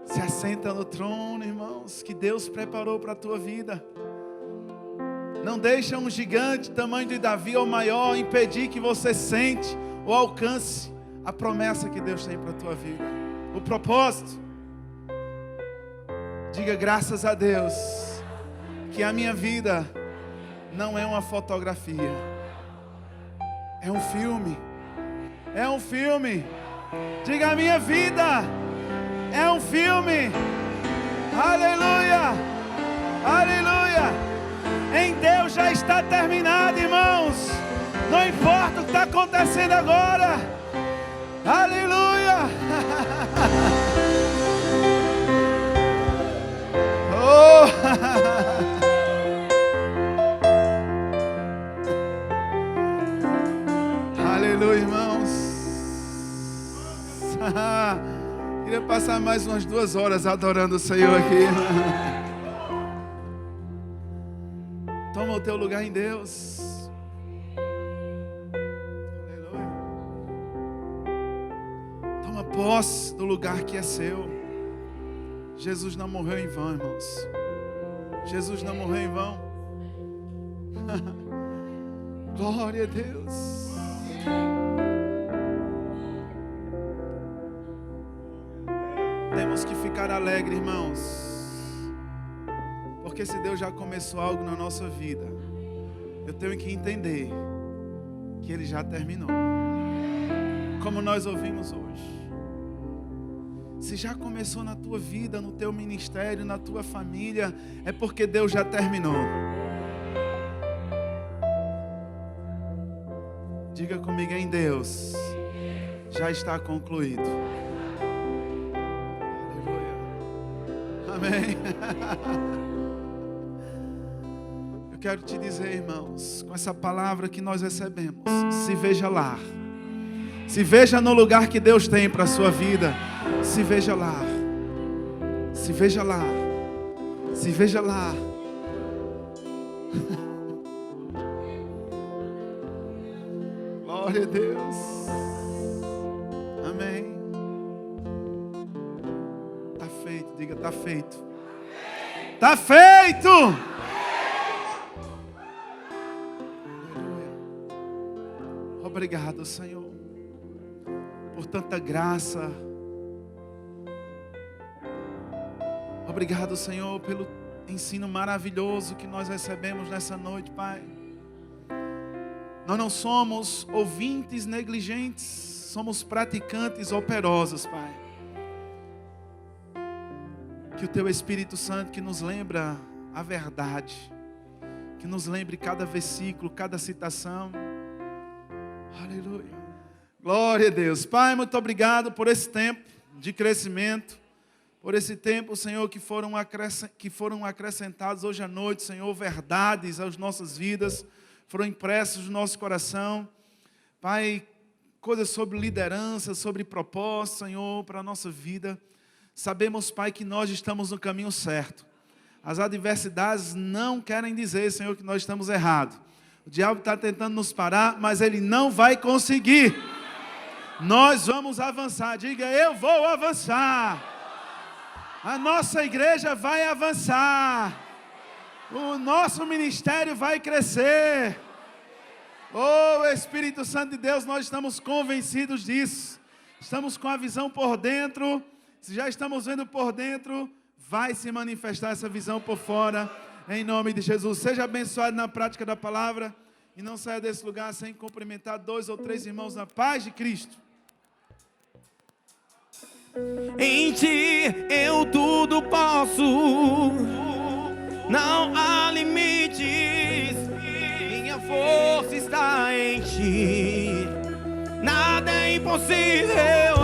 Se assenta no trono, irmãos, que Deus preparou para a tua vida. Não deixa um gigante tamanho de Davi ou maior impedir que você sente ou alcance a promessa que Deus tem para a tua vida, o propósito. Diga graças a Deus que a minha vida não é uma fotografia, é um filme. É um filme. Diga, a minha vida é um filme. Aleluia, aleluia. Em Deus já está terminado, irmãos. Não importa o que está acontecendo agora. Aleluia. Oh. Aleluia, irmãos. Queria passar mais umas 2 horas adorando o Senhor aqui. Toma o teu lugar em Deus. Aleluia. Toma posse do lugar que é seu. Jesus não morreu em vão, irmãos. Jesus não morreu em vão. Glória a Deus. Temos que ficar alegres, irmãos, porque se Deus já começou algo na nossa vida, eu tenho que entender que Ele já terminou. Como nós ouvimos hoje. Se já começou na tua vida, no teu ministério, na tua família, é porque Deus já terminou. Diga comigo, em Deus já está concluído. Aleluia. Amém. Eu quero te dizer, irmãos, com essa palavra que nós recebemos, se veja lá. Se veja no lugar que Deus tem para a sua vida. Se veja lá. Se veja lá. Se veja lá. Glória a Deus. Amém. Está feito. Diga, está feito. Está feito. Aleluia. Obrigado, Senhor, por tanta graça. Obrigado, Senhor, pelo ensino maravilhoso que nós recebemos nessa noite, Pai. Nós não somos ouvintes negligentes, somos praticantes operosos, Pai. Que o Teu Espírito Santo, que nos lembra a verdade, que nos lembre cada versículo, cada citação. Aleluia. Glória a Deus. Pai, muito obrigado por esse tempo de crescimento, por esse tempo, Senhor, que foram acrescentados hoje à noite, Senhor, verdades às nossas vidas, foram impressas no nosso coração. Pai, coisas sobre liderança, sobre propósito, Senhor, para a nossa vida. Sabemos, Pai, que nós estamos no caminho certo. As adversidades não querem dizer, Senhor, que nós estamos errados. O diabo está tentando nos parar, mas ele não vai conseguir. Nós vamos avançar. Diga, eu vou avançar. A nossa igreja vai avançar. O nosso ministério vai crescer. Oh, Espírito Santo de Deus, nós estamos convencidos disso. Estamos com a visão por dentro. Se já estamos vendo por dentro, vai se manifestar essa visão por fora. Em nome de Jesus. Seja abençoado na prática da palavra. E não saia desse lugar sem cumprimentar 2 ou 3 irmãos na paz de Cristo. Em Ti eu tudo posso, não há limites, minha força está em Ti, nada é impossível.